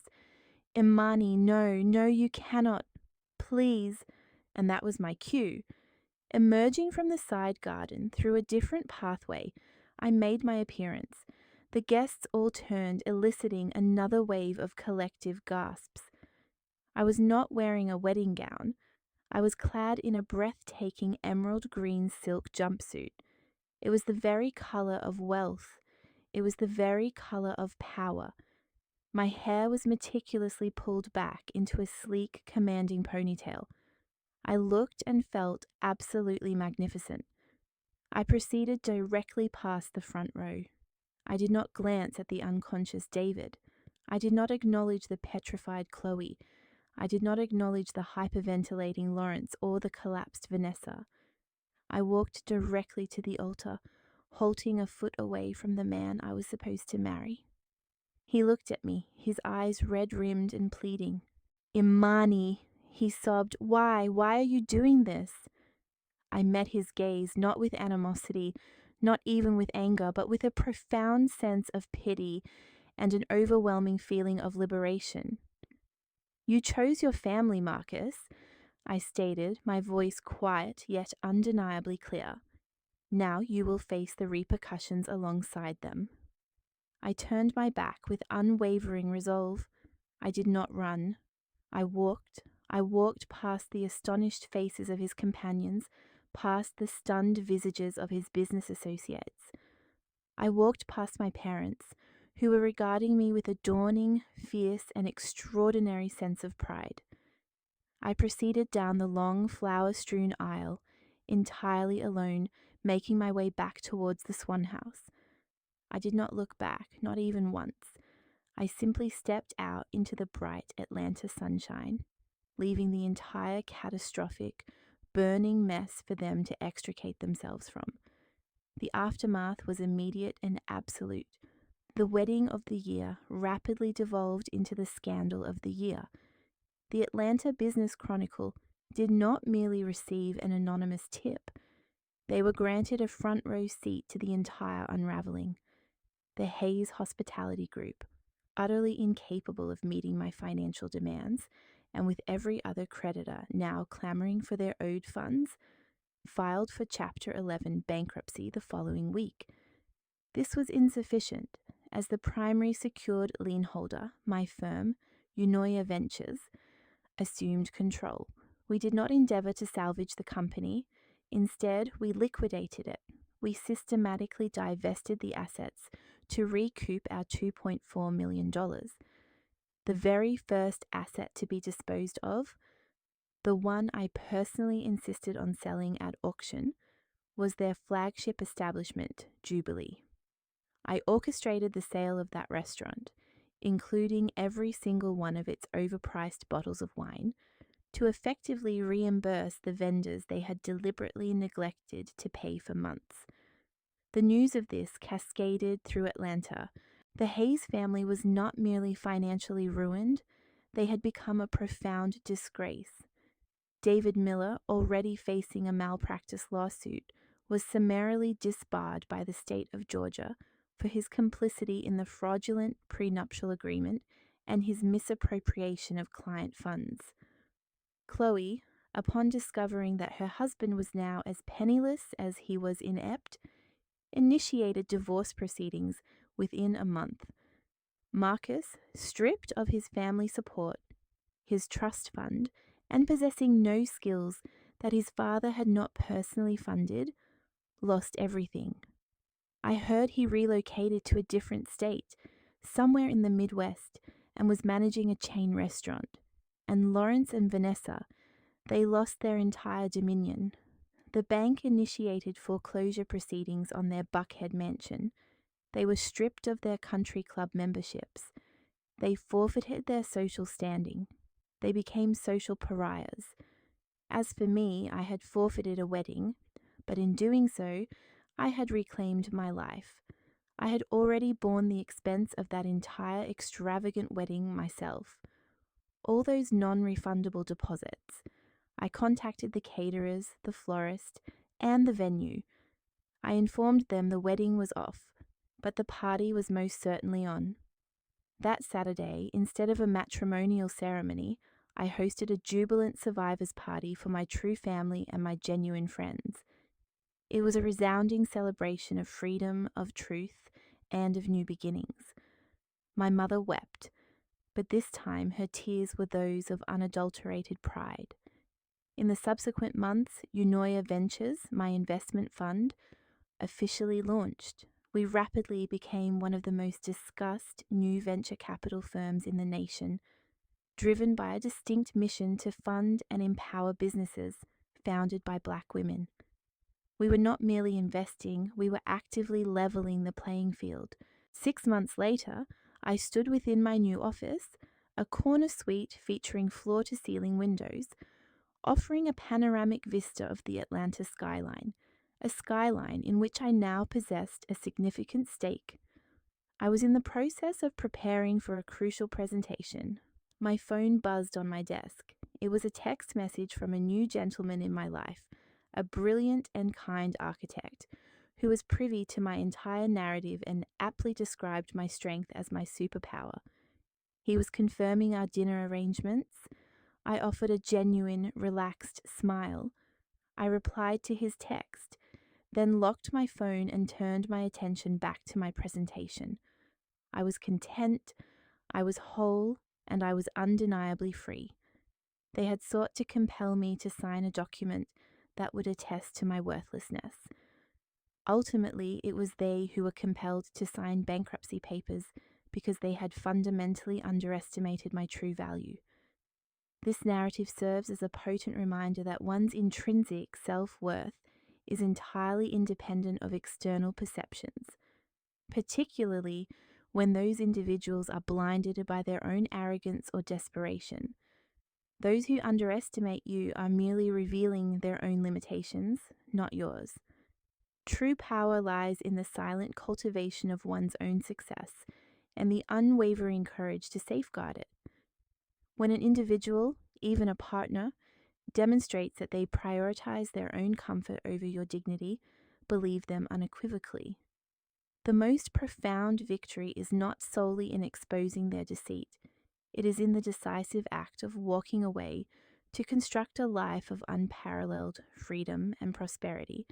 Imani, no, you cannot. Please. And that was my cue. Emerging from the side garden through a different pathway, I made my appearance. The guests all turned, eliciting another wave of collective gasps. I was not wearing a wedding gown. I was clad in a breathtaking emerald green silk jumpsuit. It was the very color of wealth. It was the very color of power. My hair was meticulously pulled back into a sleek, commanding ponytail. I looked and felt absolutely magnificent. I proceeded directly past the front row. I did not glance at the unconscious David. I did not acknowledge the petrified Chloe. I did not acknowledge the hyperventilating Lawrence or the collapsed Vanessa. I walked directly to the altar, halting a foot away from the man I was supposed to marry. He looked at me, his eyes red-rimmed and pleading. Imani, he sobbed, why are you doing this? I met his gaze, not with animosity, not even with anger, but with a profound sense of pity and an overwhelming feeling of liberation. You chose your family, Marcus, I stated, my voice quiet yet undeniably clear. Now you will face the repercussions alongside them. I turned my back with unwavering resolve. I did not run. I walked past the astonished faces of his companions, past the stunned visages of his business associates. I walked past my parents, who were regarding me with a dawning, fierce, and extraordinary sense of pride. I proceeded down the long, flower-strewn aisle, entirely alone, making my way back towards the Swan House. I did not look back, not even once. I simply stepped out into the bright Atlanta sunshine, leaving the entire catastrophic, burning mess for them to extricate themselves from. The aftermath was immediate and absolute. The wedding of the year rapidly devolved into the scandal of the year. The Atlanta Business Chronicle did not merely receive an anonymous tip. They were granted a front row seat to the entire unraveling. The Hayes Hospitality Group, utterly incapable of meeting my financial demands, and with every other creditor now clamoring for their owed funds, filed for Chapter 11 bankruptcy the following week. This was insufficient, as the primary secured lien holder, my firm, Unoya Ventures, assumed control. We did not endeavour to salvage the company. Instead, we liquidated it. We systematically divested the assets to recoup our $2.4 million. The very first asset to be disposed of, the one I personally insisted on selling at auction, was their flagship establishment, Jubilee. I orchestrated the sale of that restaurant, including every single one of its overpriced bottles of wine, to effectively reimburse the vendors they had deliberately neglected to pay for months. The news of this cascaded through Atlanta. The Hayes family was not merely financially ruined, they had become a profound disgrace. David Miller, already facing a malpractice lawsuit, was summarily disbarred by the state of Georgia for his complicity in the fraudulent prenuptial agreement and his misappropriation of client funds. Chloe, upon discovering that her husband was now as penniless as he was inept, initiated divorce proceedings within a month. Marcus, stripped of his family support, his trust fund, and possessing no skills that his father had not personally funded, lost everything. I heard he relocated to a different state, somewhere in the Midwest, and was managing a chain restaurant. And Lawrence and Vanessa, they lost their entire dominion. The bank initiated foreclosure proceedings on their Buckhead mansion. They were stripped of their country club memberships. They forfeited their social standing. They became social pariahs. As for me, I had forfeited a wedding, but in doing so, I had reclaimed my life. I had already borne the expense of that entire extravagant wedding myself. All those non-refundable deposits. I contacted the caterers, the florist, and the venue. I informed them the wedding was off, but the party was most certainly on. That Saturday, instead of a matrimonial ceremony, I hosted a jubilant survivors party for my true family and my genuine friends. It was a resounding celebration of freedom, of truth, and of new beginnings. My mother wept, but this time her tears were those of unadulterated pride. In the subsequent months, Unoya Ventures, my investment fund, officially launched. We rapidly became one of the most discussed new venture capital firms in the nation, driven by a distinct mission to fund and empower businesses founded by Black women. We were not merely investing, we were actively leveling the playing field. 6 months later, I stood within my new office, a corner suite featuring floor-to-ceiling windows, offering a panoramic vista of the Atlanta skyline, a skyline in which I now possessed a significant stake. I was in the process of preparing for a crucial presentation. My phone buzzed on my desk. It was a text message from a new gentleman in my life, a brilliant and kind architect, who was privy to my entire narrative and aptly described my strength as my superpower. He was confirming our dinner arrangements. I offered a genuine, relaxed smile. I replied to his text, then locked my phone and turned my attention back to my presentation. I was content, I was whole, and I was undeniably free. They had sought to compel me to sign a document that would attest to my worthlessness. Ultimately, it was they who were compelled to sign bankruptcy papers because they had fundamentally underestimated my true value. This narrative serves as a potent reminder that one's intrinsic self-worth is entirely independent of external perceptions, particularly when those individuals are blinded by their own arrogance or desperation. Those who underestimate you are merely revealing their own limitations, not yours. True power lies in the silent cultivation of one's own success and the unwavering courage to safeguard it. When an individual, even a partner, demonstrates that they prioritize their own comfort over your dignity, believe them unequivocally. The most profound victory is not solely in exposing their deceit. It is in the decisive act of walking away to construct a life of unparalleled freedom and prosperity,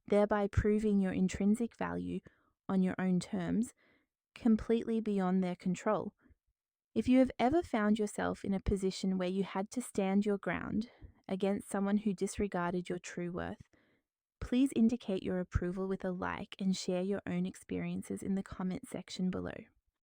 thereby proving your intrinsic value on your own terms, completely beyond their control. If you have ever found yourself in a position where you had to stand your ground against someone who disregarded your true worth, please indicate your approval with a like and share your own experiences in the comment section below.